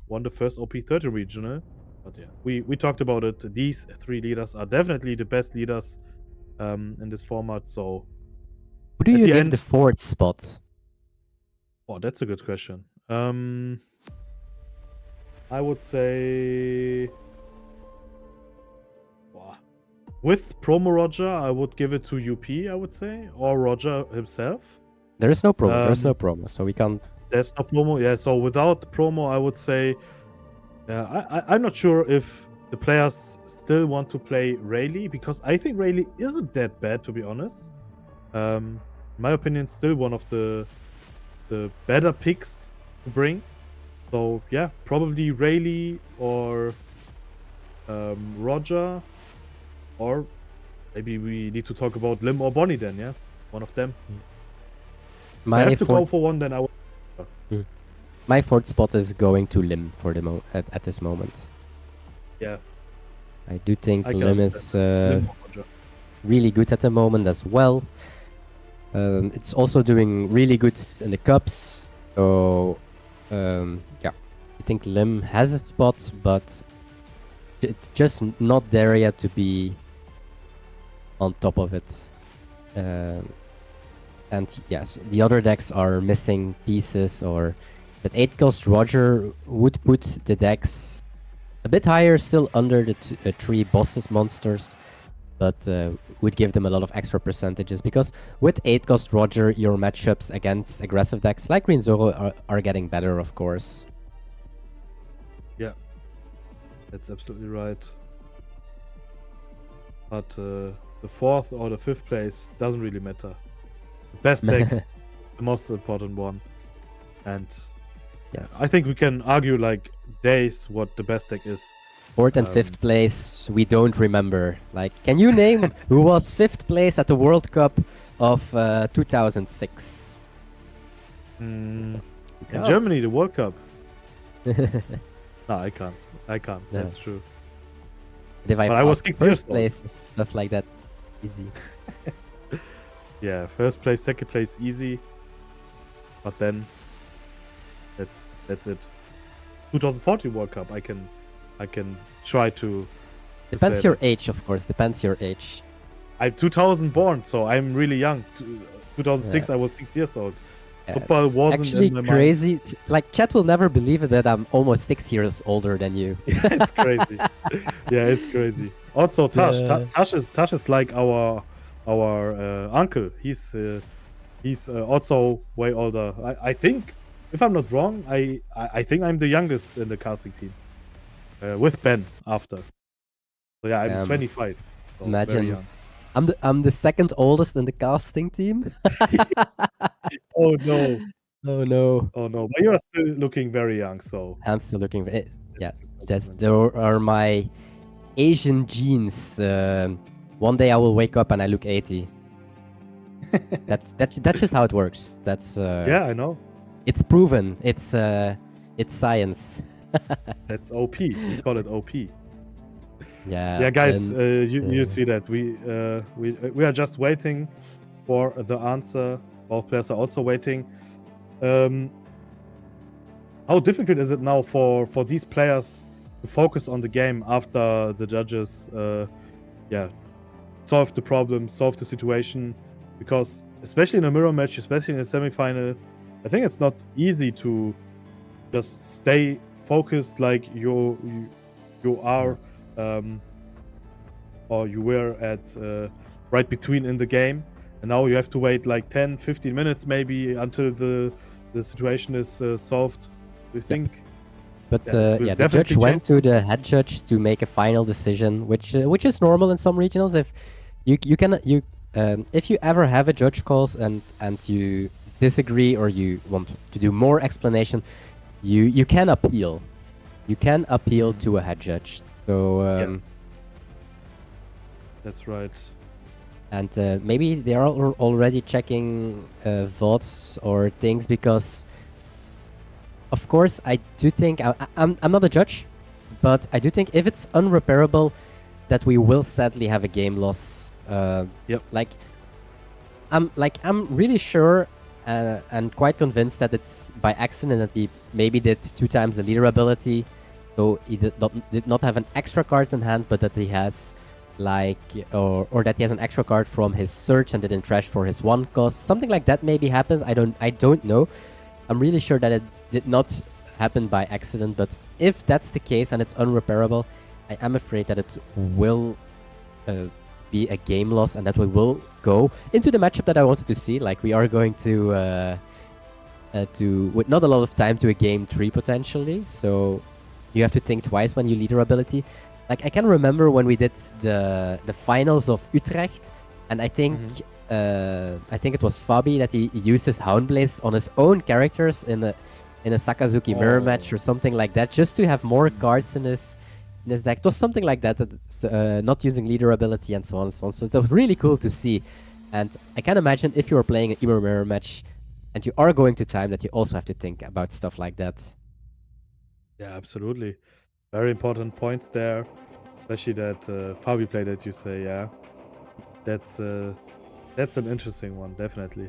won the first OP13 regional. But yeah, we talked about it. These 3 leaders are definitely the best leaders in this format. So who do you give the 4th spot? Oh, that's a good question. I would say with Promo Roger, I would give it to UP, I would say, or Roger himself. There is no promo. There's no promo, so we can't. There's no promo. Yeah, so without promo, I would say, I'm not sure if the players still want to play Rayleigh, because I think Rayleigh isn't that bad, to be honest. In my opinion, still one of the better picks to bring. So yeah, probably Rayleigh or Roger, or maybe we need to talk about Lim or Bonnie then. Yeah, one of them. If I have to go for one, then I would. My 4th spot is going to Lim for the at this moment. Yeah, I do think Lim is really good at the moment as well. It's also doing really good in the cups. So yeah, I think Lim has a spot, but it's just not there yet to be on top of it. And yes, the other decks are missing pieces, or that 8-cost Roger would put the decks a bit higher, still under the 3 bosses monsters, but would give them a lot of extra percentages, because with 8-cost Roger, your matchups against aggressive decks like Green Zoro are getting better, of course. Yeah, that's absolutely right. But the 4th or the 5th place doesn't really matter. The best deck, the most important one. And yes, I think we can argue like days what the best deck is. 4th and 5th place, we don't remember. Like, can you name who was 5th place at the World Cup of 2006? In Germany, the World Cup. No, I can't. Yeah. That's true. But I was 6 years first place, stuff like that, easy. Yeah, first place, second place, easy. But then, that's it. 2014 World Cup, I can try to. Depends your age, of course. Depends your age. I'm 2000 born, so I'm really young. 2006, I was 6 years old. Football wasn't actually in my crazy. mind. Like, chat will never believe it that I'm almost 6 years older than you. Yeah, it's crazy. Yeah, it's crazy. Also, Tash. Tash is like our uncle. He's also way older. I think, if I'm not wrong, I think I'm the youngest in the casting team. With Ben after. So yeah, I'm 25. So Imagine I'm the second oldest in the casting team. Oh no. Oh no. Oh no. But you are still looking very young, so I'm still looking for it. Yeah, it's a good that's compliment. there are my Asian genes. One day I will wake up and I look 80. That's just how it works. That's Yeah, I know. it's proven. It's science. That's OP. We call it OP. Yeah. Yeah, guys, and, you see that we are just waiting for the answer. Both players are also waiting. How difficult is it now for these players to focus on the game after the judges, solve the problem, solve the situation? Because especially in a mirror match, especially in a semifinal, I think it's not easy to just stay focused like you are, or you were at right between in the game, and now you have to wait like 10-15 minutes maybe until the situation is solved. Do you think? But it will the definitely judge went change. to the head judge to make a final decision, which is normal in some regionals. If if you ever have a judge calls and you disagree or you want to do more explanation, you can appeal. You can appeal to a head judge. So That's right. and maybe they are already checking VODs or things because, of course, I do think I'm not a judge, but I do think if it's unrepairable, that we will sadly have a game loss. Yep. I'm really sure and quite convinced that it's by accident that he maybe did 2 times the leader ability, so he did not have an extra card in hand, but that he has or that he has an extra card from his search and didn't trash for his 1 cost. Something like that maybe happened. I don't know. I'm really sure that it did not happen by accident, but if that's the case and it's unrepairable, I am afraid that it will be a game loss and that we will go into the matchup that I wanted to see. Like, we are going to with not a lot of time to a game 3 potentially, so you have to think twice when you leader ability. Like, I can remember when we did the finals of Utrecht, and I think it was Fabi that he used his Houndblaze on his own characters in a Sakazuki mirror match or something like that, just to have more cards in his deck. It was something like that, not using leader ability and so on and so on. So it was really cool to see. And I can imagine if you are playing an Emo mirror match and you are going to time, that you also have to think about stuff like that. Yeah, absolutely. Very important points there, especially that Fabi played it. You say, yeah, that's an interesting one, definitely.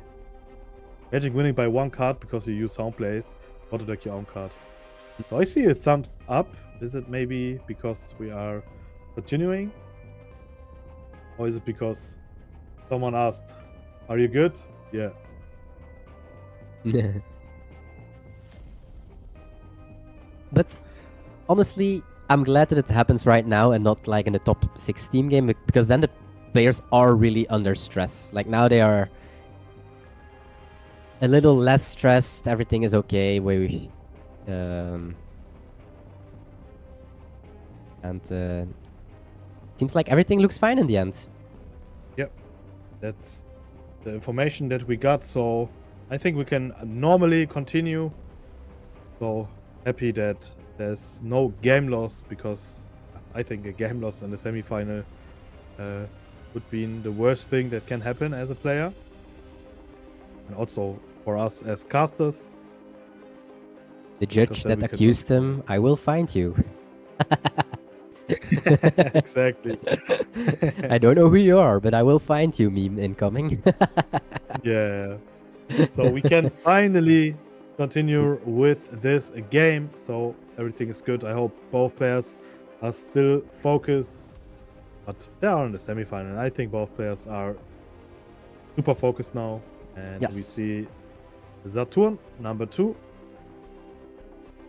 Magic winning by 1 card because you use Houndblaze, or to deck your own card. So I see a thumbs up. Is it maybe because we are continuing, or is it because someone asked, "Are you good?" Yeah. But honestly, I'm glad that it happens right now and not like in the top 16 game, because then the players are really under stress. Like, now they are a little less stressed. Everything is okay. And seems like everything looks fine in the end. Yep. That's the information that we got. So I think we can normally continue. So happy that there's no game loss, because I think a game loss in the semifinal would be the worst thing that can happen as a player, and also for us as casters. The judge that accused him, I will find you. Exactly. I don't know who you are, but I will find you, meme incoming. Yeah. So we can finally continue with this game. So everything is good. I hope both players are still focused, but they are in the semifinal. And I think both players are super focused now. And we see Saturn, number 2.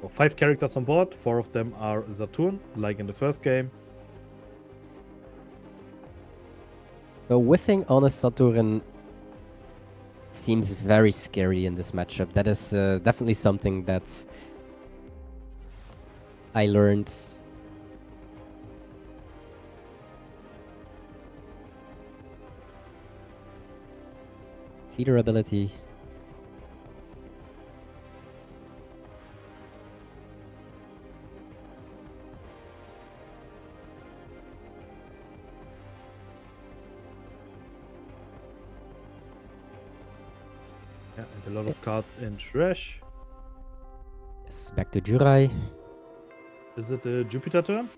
So 5 characters on board. 4 of them are Saturn, like in the first game. So whiffing on a Saturn seems very scary in this matchup. That is definitely something that I learned. Leader ability. Yeah, and a lot of cards in trash. Yes, back to Juraj. Is it a Jupiter turn?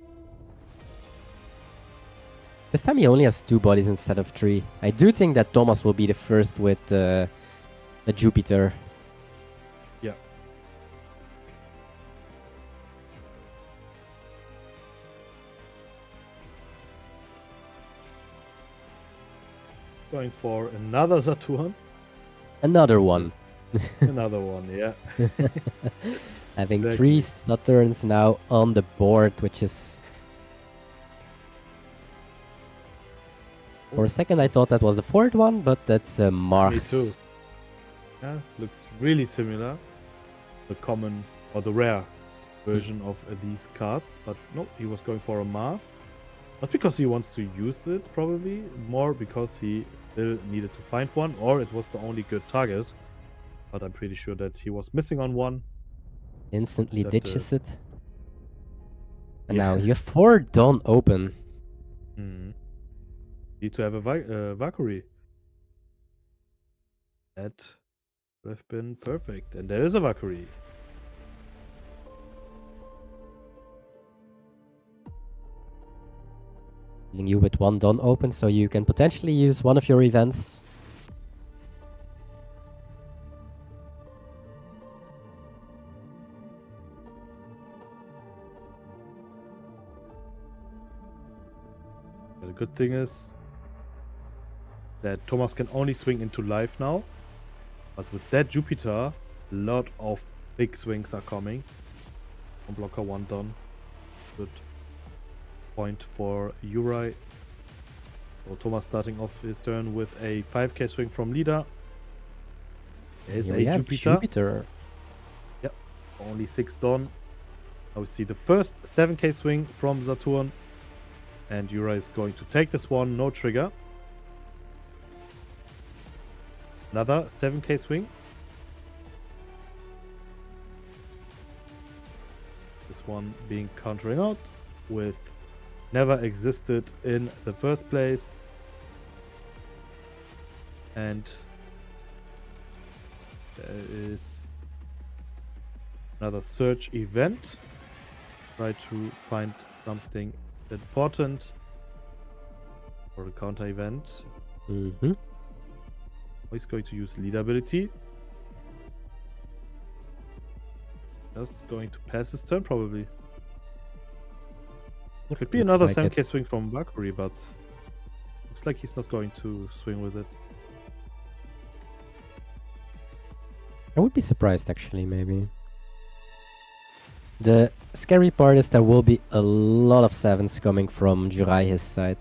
This time he only has 2 bodies instead of 3. I do think that Thomas will be the first with the Jupiter. Yeah. Going for another Saturn. Another one. Another one, yeah. Having Exactly. 3 Saturns now on the board, which is... For a second I thought that was the 4th one, but that's Mars. Me too. Yeah, looks really similar. The common or the rare version of these cards, but no, he was going for a Mars. Not because he wants to use it, probably, more because he still needed to find one, or it was the only good target. But I'm pretty sure that he was missing on one. Instantly That, ditches it. And yeah. now you have 4 Dawn open. Need to have a Valkyrie. That would have been perfect. And there is a Valkyrie. Leaving you with 1 Dawn open, so you can potentially use one of your events. The good thing is that Thomas can only swing into life now. But with that Jupiter, a lot of big swings are coming. 1 blocker, 1 done. Good point for Juraj. So Thomas starting off his turn with a 5k swing from leader. There's Here a we have Jupiter. Yep, only 6 done. Now we see the first 7k swing from Saturn. And Juraj is going to take this one, no trigger. Another 7k swing. This one being countering out with never existed in the first place. And there is another search event. Try to find something important for the counter event. He's going to use lead ability. Just going to pass his turn probably. Could be Looks another like 7k it. swing from Valkyrie, but looks like he's not going to swing with it. I would be surprised actually, maybe. The scary part is there will be a lot of 7s coming from Juraj his side.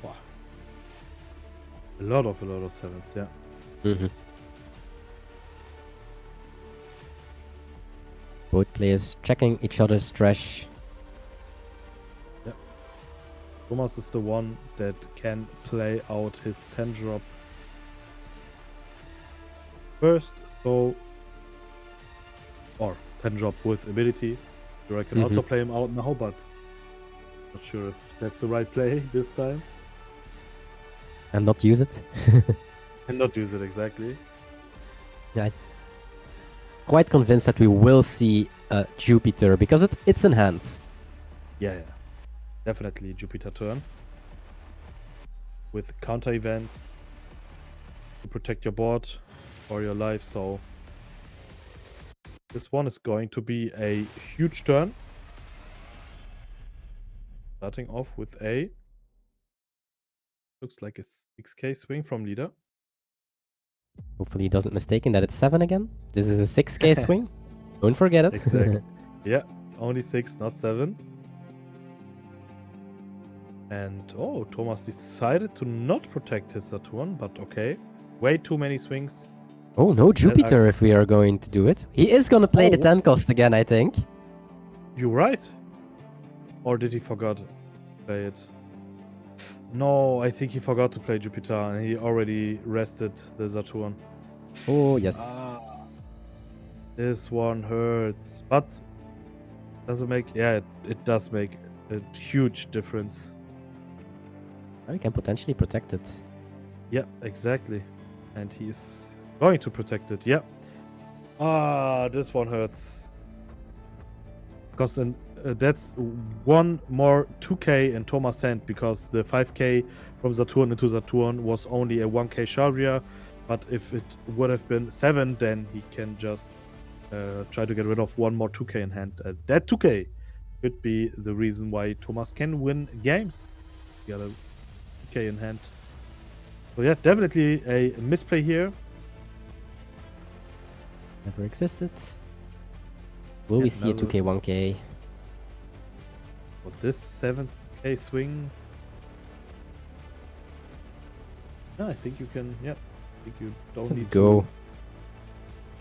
Wow. A lot of 7s, yeah. Both players checking each other's trash. Thomas is the one that can play out his 10 drop first, so or 10 drop with ability. Sure, I can also play him out now, but not sure if that's the right play this time. And not use it. And not use it exactly. Yeah, quite convinced that we will see Jupiter because it's in hand. Yeah. Definitely Jupiter turn. With counter events to protect your board or your life, so this one is going to be a huge turn. Starting off with a looks like a 6k swing from leader. Hopefully he doesn't mistake that it's 7 again. This is a 6k swing. Don't forget it. Exactly. Yeah, it's only 6, not 7. And oh, Thomas decided to not protect his Saturn, but okay. Way too many swings. Oh, no Jupiter if we are going to do it. He is going to play the 10 cost again, I think. You're right. Or did he forgot to play it? No, I think he forgot to play Jupiter and he already rested the Saturn. Oh, yes. This one hurts. But does it make... Yeah, it does make a huge difference. We can potentially protect it. Yeah, exactly. And he's going to protect it. Yeah. This one hurts. Because that's one more 2k in Thomas' hand, because the 5k from Saturn into Saturn was only a 1k Sharia. But if it would have been 7, then he can just try to get rid of one more 2k in hand. That 2k could be the reason why Thomas can win games. He got a 2k in hand. So yeah, definitely a misplay here. Never existed. Will we see a 2k, 1k? What, this 7k swing? Yeah, I think you can. Yeah, I think you don't need go. to.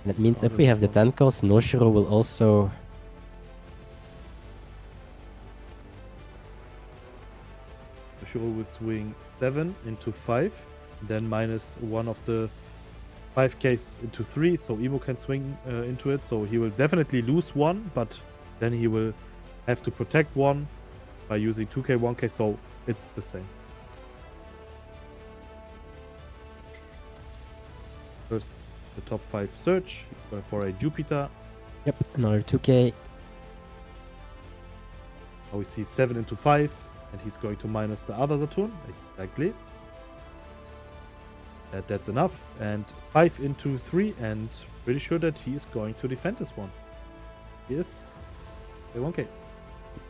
And that means if we have the 10 cost, Noshiro will also. Noshiro will swing 7 into 5, then minus one of the 5k's into 3, so Emo can swing into it. So he will definitely lose 1, but then he will have to protect 1 by using 2k, 1k, so it's the same. First, the top 5 search. He's going for a Jupiter. Yep, another 2k. Now we see 7 into 5, and he's going to minus the other Saturn. Exactly. That's enough. And 5 into 3, and pretty sure that he is going to defend this one. He is a 1k.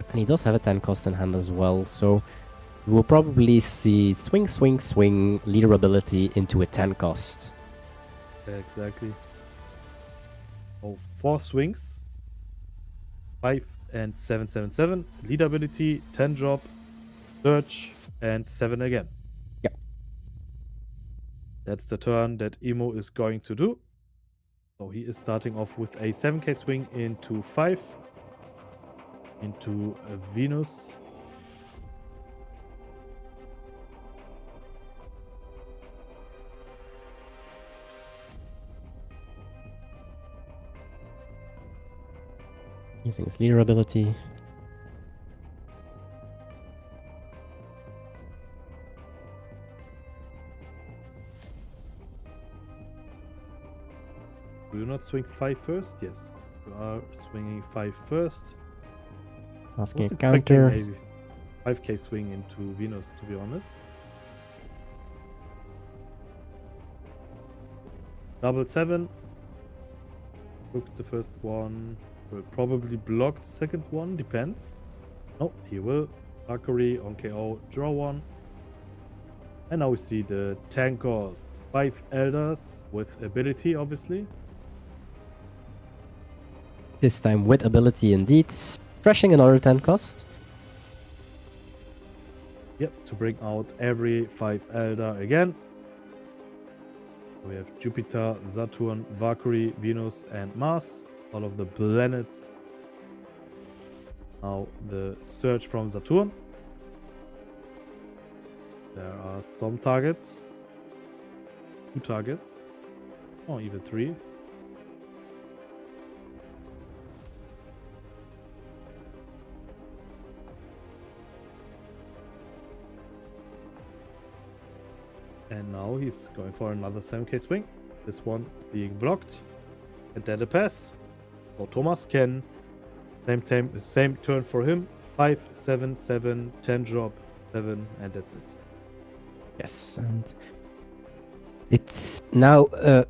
And he does have a 10 cost in hand as well, so we will probably see swing, swing, swing, leader ability into a 10 cost. Yeah, exactly. Oh, 4 swings. 5 and 7, 7, 7. Lead ability, 10 drop, search, and 7 again. Yeah. That's the turn that Emo is going to do. So he is starting off with a 7k swing into 5. Into a Venus. Using his leader ability. Do you not swing 5 first? Yes. You are swinging 5 first. Asking a expecting counter. Maybe 5k swing into Venus, to be honest. Double 7. Took the first one. Will probably block the second one. Depends. No, he will. Valkyrie on KO. Draw 1. And now we see the 10 cost. 5 Elders with ability, obviously. This time with ability indeed. Crashing another 10 cost. Yep, to bring out every 5 Elder again. We have Jupiter, Saturn, Valkyrie, Venus, and Mars. All of the planets. Now the search from Saturn. There are some targets. 2 targets. Or even 3. And now he's going for another 7k swing. This one being blocked. And then a pass. So Thomas can same turn for him. 5, 7, 7, 10 drop, 7, and that's it. Yes, and it's now a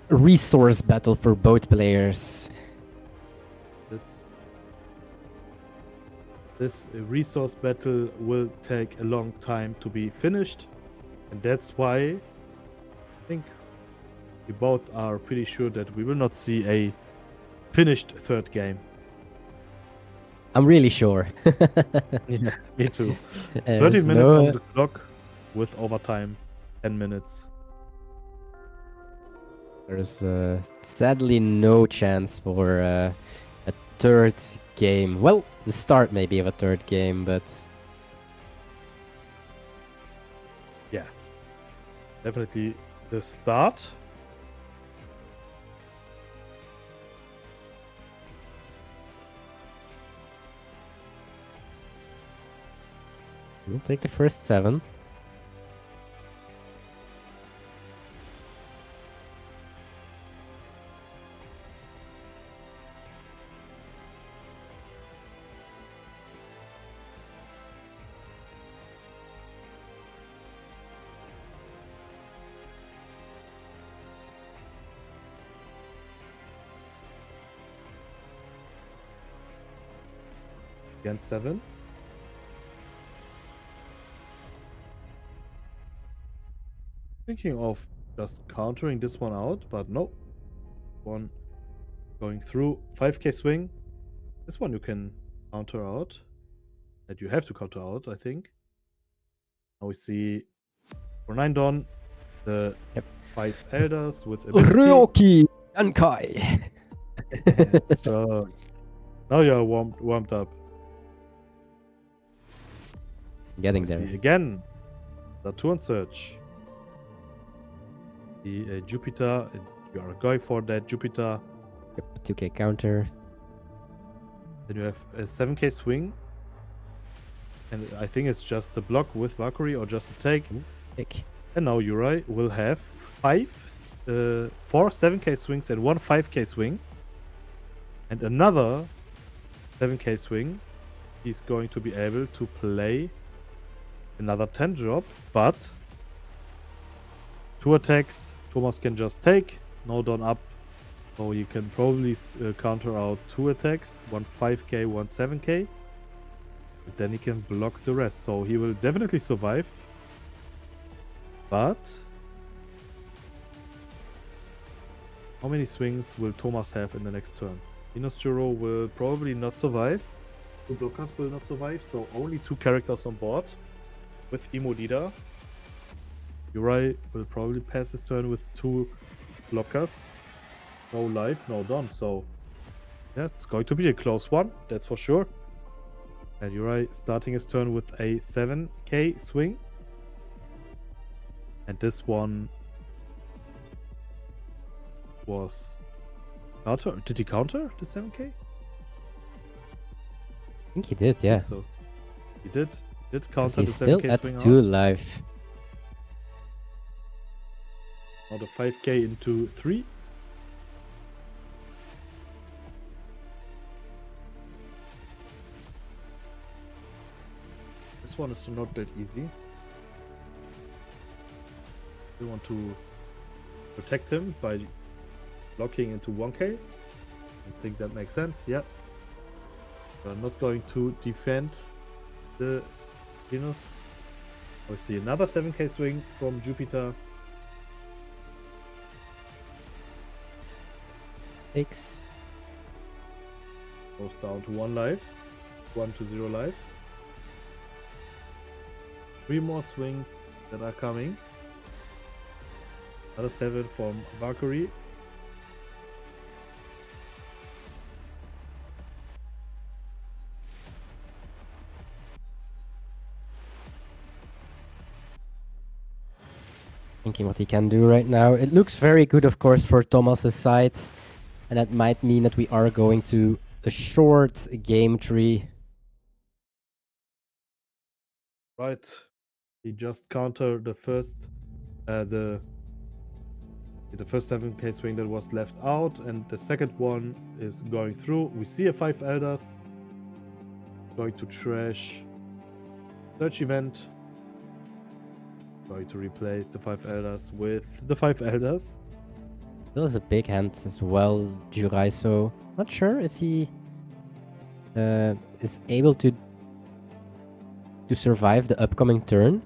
resource battle for both players. This resource battle will take a long time to be finished. And that's why I think we both are pretty sure that we will not see a finished third game. I'm really sure. Yeah, me too. 30 There's minutes on the clock with overtime, 10 minutes. There's sadly no chance for a third game. Well, the start maybe of a third game, but Definitely the start. We'll take the first 7. Against 7. Thinking of just countering this one out, but no. One going through. 5k swing. This one you can counter out. And you have to counter out, I think. Now we see for 9 Dawn, the 5 Elders with ability. Ryoki Dankai! Strong. Now you're warmed up. Getting We there. see again the Saturn Search. The Jupiter, and you are going for that Jupiter. Yep, 2k counter. Then you have a 7k swing. And I think it's just a block with Valkyrie or just a take. Pick. And now Uri will have 4 7k swings and 1 5k swing. And another 7k swing. He's going to be able to play another 10 drop, but 2 attacks Thomas can just take. No Dawn up. So you can probably counter out 2 attacks, 1 5k, 1 7k. But then he can block the rest. So he will definitely survive. But how many swings will Thomas have in the next turn? Venus Juro will probably not survive. 2 blockers will not survive. So only 2 characters on board with Emo Leader. Uri will probably pass his turn with 2 blockers. No life, no Dawn. So yeah, it's going to be a close one. That's for sure. And Uri starting his turn with a 7k swing. And this one was counter. Did he counter the 7k? I think he did, yeah. So he did Because counter the he's still 7k at swing 2 out. life. Now the 5k into 3. This one is not that easy. We want to protect him by blocking into 1k. I think that makes sense, yeah. We're not going to defend the Venus. We see another 7k swing from Jupiter. 6. Goes down to 1 life. 1 to 0 life. 3 more swings that are coming. Another 7 from Valkyrie. Thinking what he can do right now. It looks very good, of course, for Thomas's side. And that might mean that we are going to a short game tree. Right. He just countered the first the first 7k swing that was left out, and the second one is going through. We see a 5 Elders. Going to trash search event. Going to replace the 5 Elders with the 5 Elders. Still has a big hand as well, Juraj, so not sure if he is able to survive the upcoming turn.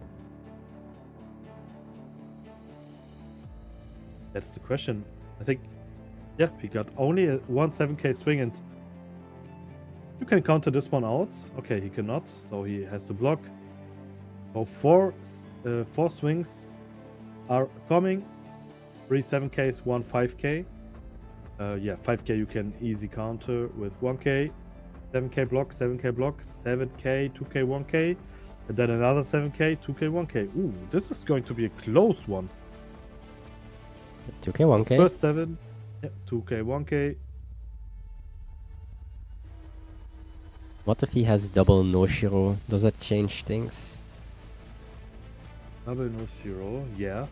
That's the question. I think, yeah, he got only one 7k swing, and you can counter this one out. Okay, he cannot, so he has to block. So 4 swings are coming. 3 7ks, 1 5k. Yeah, 5k you can easy counter with 1k. 7k block, 7k block, 7k, 2k, 1k. And then another 7k, 2k, 1k. Ooh, this is going to be a close one. 2k, 1k. First 7. Yeah, 2k, 1k. What if he has double no shiro? Does that change things? Double no zero. Yeah.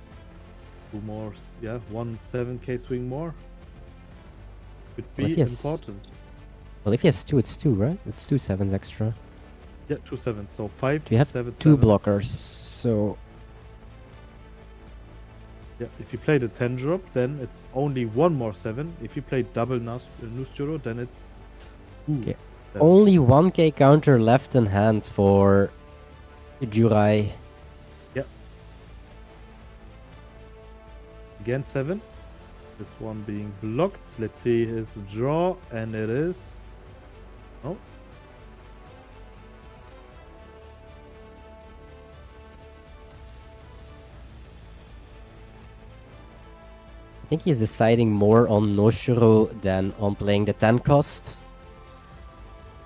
2 more. Yeah, 1 7k swing more. Could Well, if be he has- important. Well, if he has 2, it's 2, right? It's 2 7s extra. Yeah, 2 7s. So 5, You have 7, 2 7. blockers, so Yeah, if you play the 10 drop, then it's only 1 more 7. If you play double Nusjuro, then it's 2. Okay. 7. only 1k counter left in hand for Juraj. Again 7. This one being blocked. Let's see his draw, and it is. Oh. I think he's deciding more on Noshiro than on playing the 10 cost.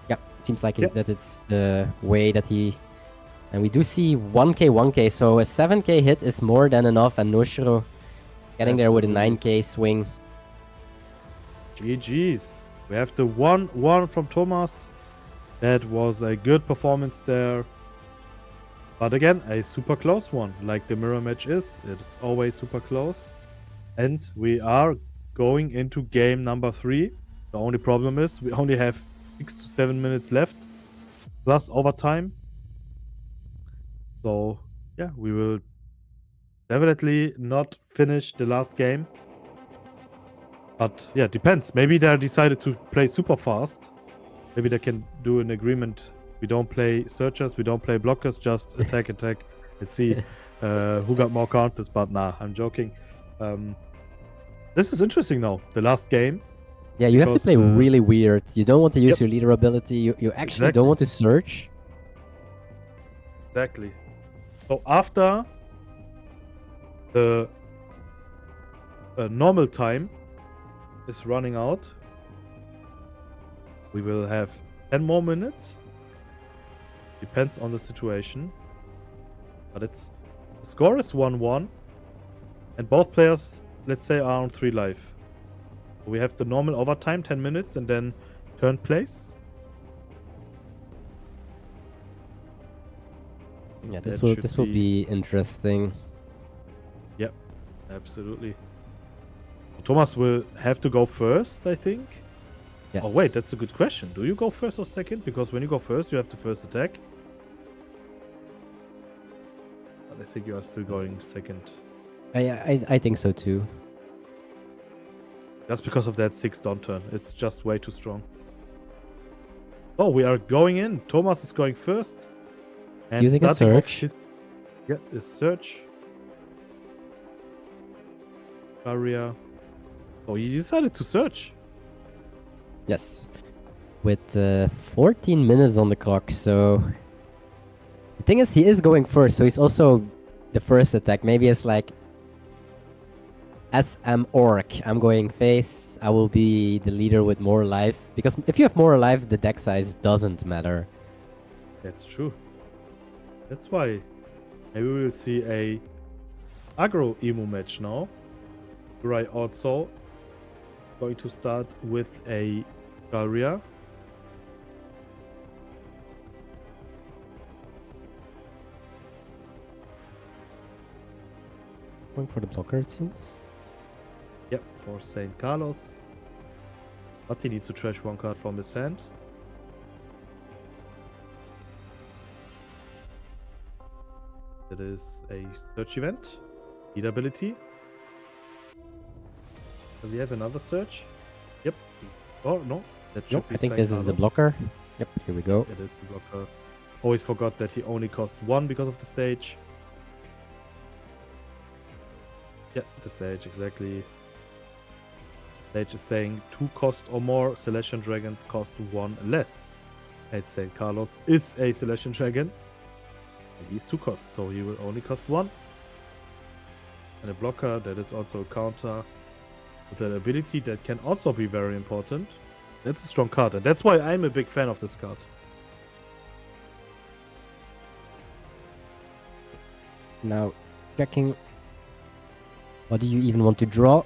Yeah, it seems like Yep. that it's the way that he... And we do see 1k, 1k, so a 7k hit is more than enough, and Noshiro getting there with a Absolutely. 9k swing. GG's. We have the 1-1 from Thomas. That was a good performance there. But again, a super close one. Like the mirror match is. It's always super close. And we are going into game number 3. The only problem is we only have 6 to 7 minutes left. Plus overtime. So, yeah, we will definitely not finish the last game. But, yeah, depends. Maybe they decided to play super fast. Maybe they can do an agreement. We don't play searchers, we don't play blockers, just attack, attack. Let's see who got more counters. But nah, I'm joking. This is interesting now. The last game. Yeah, you have to play Because, really weird. You don't want to use Yep. your leader ability. You actually Exactly. don't want to search. Exactly. So after the normal time is running out, we will have 10 more minutes. Depends on the situation. But the score is 1-1. And both players, let's say, are on 3 life. We have the normal overtime, 10 minutes, and then turn place. Yeah, That will should be interesting. Yep, absolutely. Thomas will have to go first, I think. Yes. Oh wait, that's a good question. Do you go first or second? Because when you go first, you have the first attack. But I think you are still going second. I think so too. Just because of that 6 down turn. It's just way too strong. Oh, we are going in. Thomas is going first. He's using a starting off search. his search. Barrier. Oh, he decided to search. Yes. With 14 minutes on the clock, so... The thing is, he is going first, so he's also the first attack. Maybe it's like... SM Orc, I'm going face. I will be the leader with more life. Because if you have more life, the deck size doesn't matter. That's true. That's why maybe we will see a aggro emo match now. Right, also going to start with a barrier. Going for the blocker, it seems. Yep, for St. Carlos. But he needs to trash 1 card from his hand. It is a search event. Lead ability. Does he have another search? Yep. Oh, no. That should Nope, be I think St. this is the Carlos. blocker. Yep, here we go. It is the blocker. Always forgot that he only cost 1 because of the stage. Yeah, the stage, exactly. Stage is saying 2 cost or more. Celestial Dragons cost 1 less. And St. Carlos is a Celestial Dragon. And he's 2 cost, so he will only cost 1. And a blocker, that is also a counter with an ability that can also be very important. That's a strong card, and that's why I'm a big fan of this card. Now, checking. What do you even want to draw?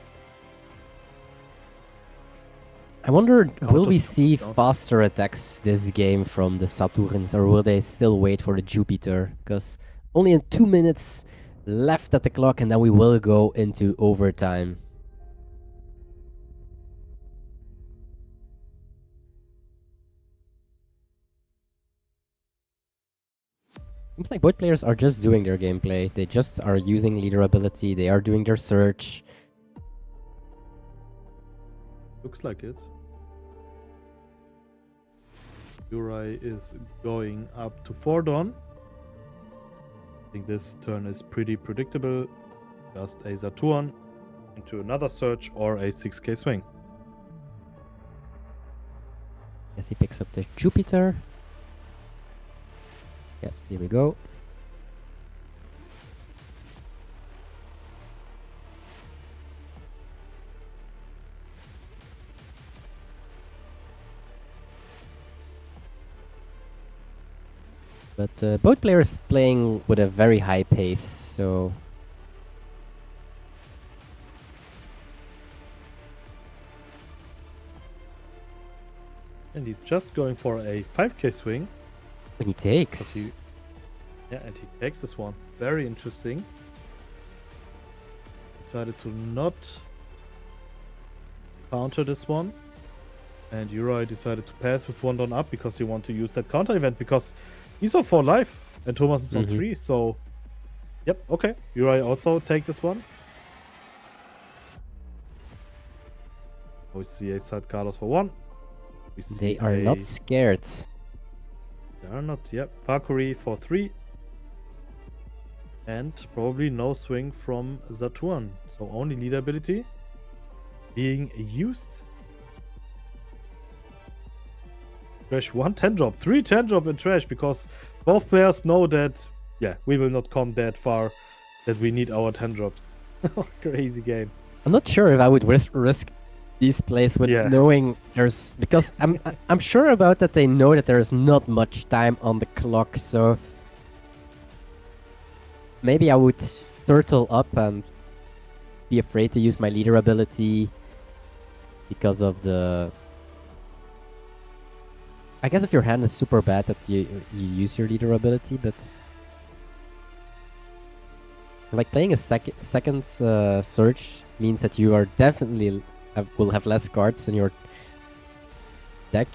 I wonder, will we see faster attacks this game from the Saturns, or will they still wait for the Jupiter? Because only in 2 minutes left at the clock, and then we will go into overtime. Seems like both players are just doing their gameplay. They just are using leader ability. They are doing their search. Looks like it. Juraj is going up to 4 Dawn. I think this turn is pretty predictable. Just a Saturn into another search or a 6k swing. Yes, he picks up the Jupiter. Yep, here we go. But both players playing with a very high pace, so... And he's just going for a 5k swing. When he takes. Yeah, and he takes this one. Very interesting. Decided to not counter this one. And Juraj decided to pass with 1 Dawn up because he wanted to use that counter event because he's on 4 life and Thomas is on 3. So, yep, okay. Juraj also take this one. We see a side Carlos for 1. They are not scared. They are not, yep. Valkyrie for 3. And probably no swing from Saturn. So only leader ability being used. Trash 1 10 drop, 3 10 drop in trash because both players know that, yeah, we will not come that far, that we need our 10 drops. Crazy game. I'm not sure if I would risk these plays with knowing there's, because I'm sure about that they know that there is not much time on the clock, so maybe I would turtle up and be afraid to use my leader ability because of the... I guess if your hand is super bad that you use your leader ability, but... Like playing a second search means that you are definitely will have less cards in your deck.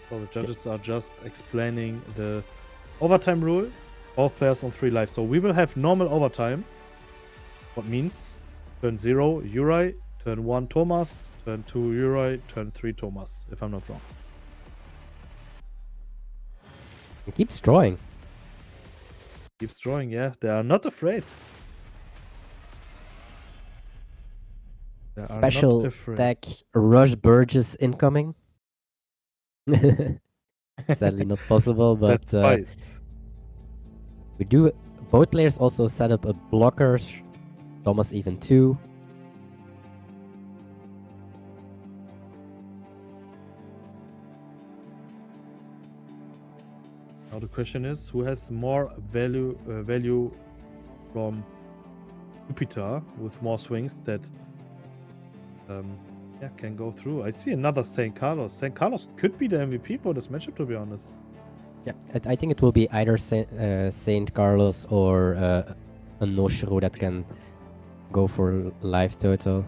So the judges are just explaining the overtime rule. Both players on 3 lives. So we will have normal overtime. What means turn 0 Juraj, turn 1 Thomas, turn 2 Juraj, turn 3 Thomas, if I'm not wrong. He keeps drawing. Keeps drawing, yeah. They are not afraid. Special deck Rush Burgess incoming. Sadly not possible, but we do. Both players also set up a blocker. Thomas even 2. Now the question is, who has more value from Jupiter with more swings that can go through. I see another St. Carlos. St. Carlos could be the MVP for this matchup, to be honest. Yeah, I think it will be either St. Carlos or a Noshiro that can go for life total.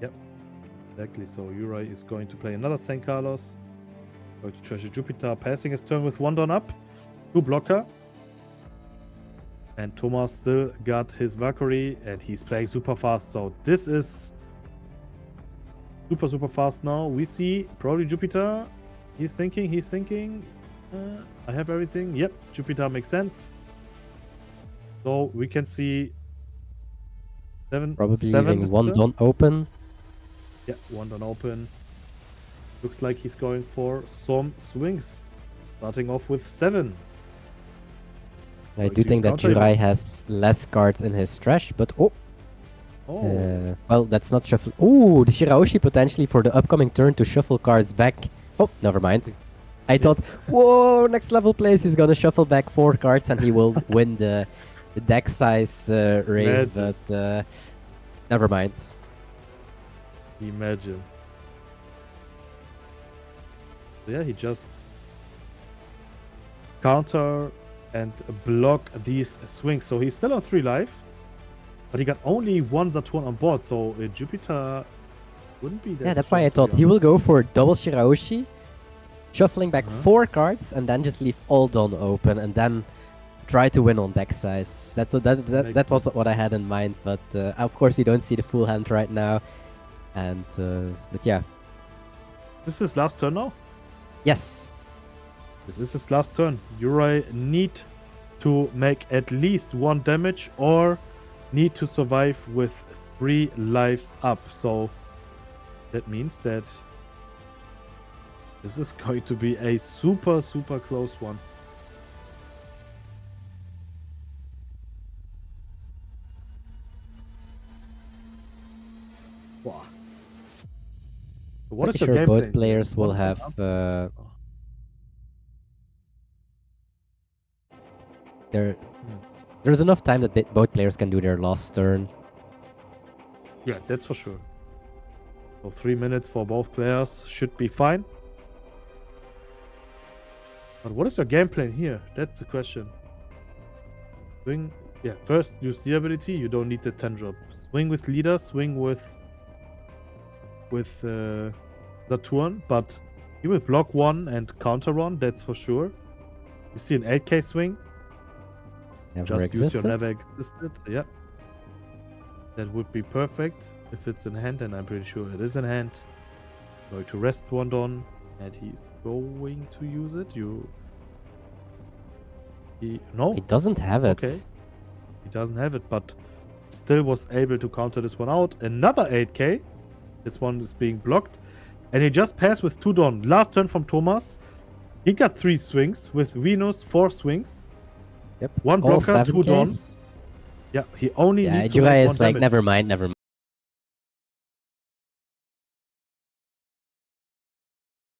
Yep, exactly. So Juraj is going to play another St. Carlos. Going to treasure Jupiter, passing his turn with 1 Dawn up. 2 blocker. And Thomas still got his Valkyrie and he's playing super fast. So this is super fast now. We see probably Jupiter. He's thinking. I have everything. Yep, Jupiter makes sense. So we can see probably leaving 1 Dawn open. Yeah, 1 Dawn open. Looks like he's going for some swings. Starting off with 7. I do think that Juraj has less cards in his trash, but well, that's not shuffle. Oh, the Shiraoshi potentially for the upcoming turn to shuffle cards back. Oh, never mind. I thought, whoa, next level plays, he's gonna shuffle back 4 cards and he will win the the deck size raise, Imagine. but never mind. Imagine. Yeah, he just counter and block these swings. So he's still on 3 life, but he got only 1 Saturn on board. So Jupiter wouldn't be that. Yeah, that's why I strong, thought to he be will go for double Shiraoshi, shuffling back 4 cards, and then just leave all Dawn open, and then try to win on deck size. That was what I had in mind, but of course we don't see the full hand right now. And but yeah, honest. This is last turn now. yes. This is his last turn. Juraj need to make at least 1 damage or need to survive with 3 lives up. So that means that this is going to be a super, super close one. Wow. What is Pretty your sure game both plan? players will One have. up? There's enough time that both players can do their last turn. Yeah, that's for sure. So 3 minutes for both players should be fine. But what is your game plan here? That's the question. Swing. Yeah, first use the ability. You don't need the 10 drop. Swing with leader. Swing with Saturn. But you will block 1 and counter 1. That's for sure. You see an 8k swing. Never Just existed. use your never existed. Yeah. That would be perfect if it's in hand, and I'm pretty sure it is in hand. Going to rest 1 Dawn, and he's going to use it. No, He doesn't have it. okay. He doesn't have it, but still was able to counter this one out. Another 8k. This one is being blocked. And he just passed with 2 Dawn. Last turn from Thomas. He got 3 swings. With Venus, 4 swings. Yep. 1 All blocker, 2 Dawn. 7Ks. Yeah, he only Yeah, needs to make Juraj 1 is like, damage. never mind, never mind.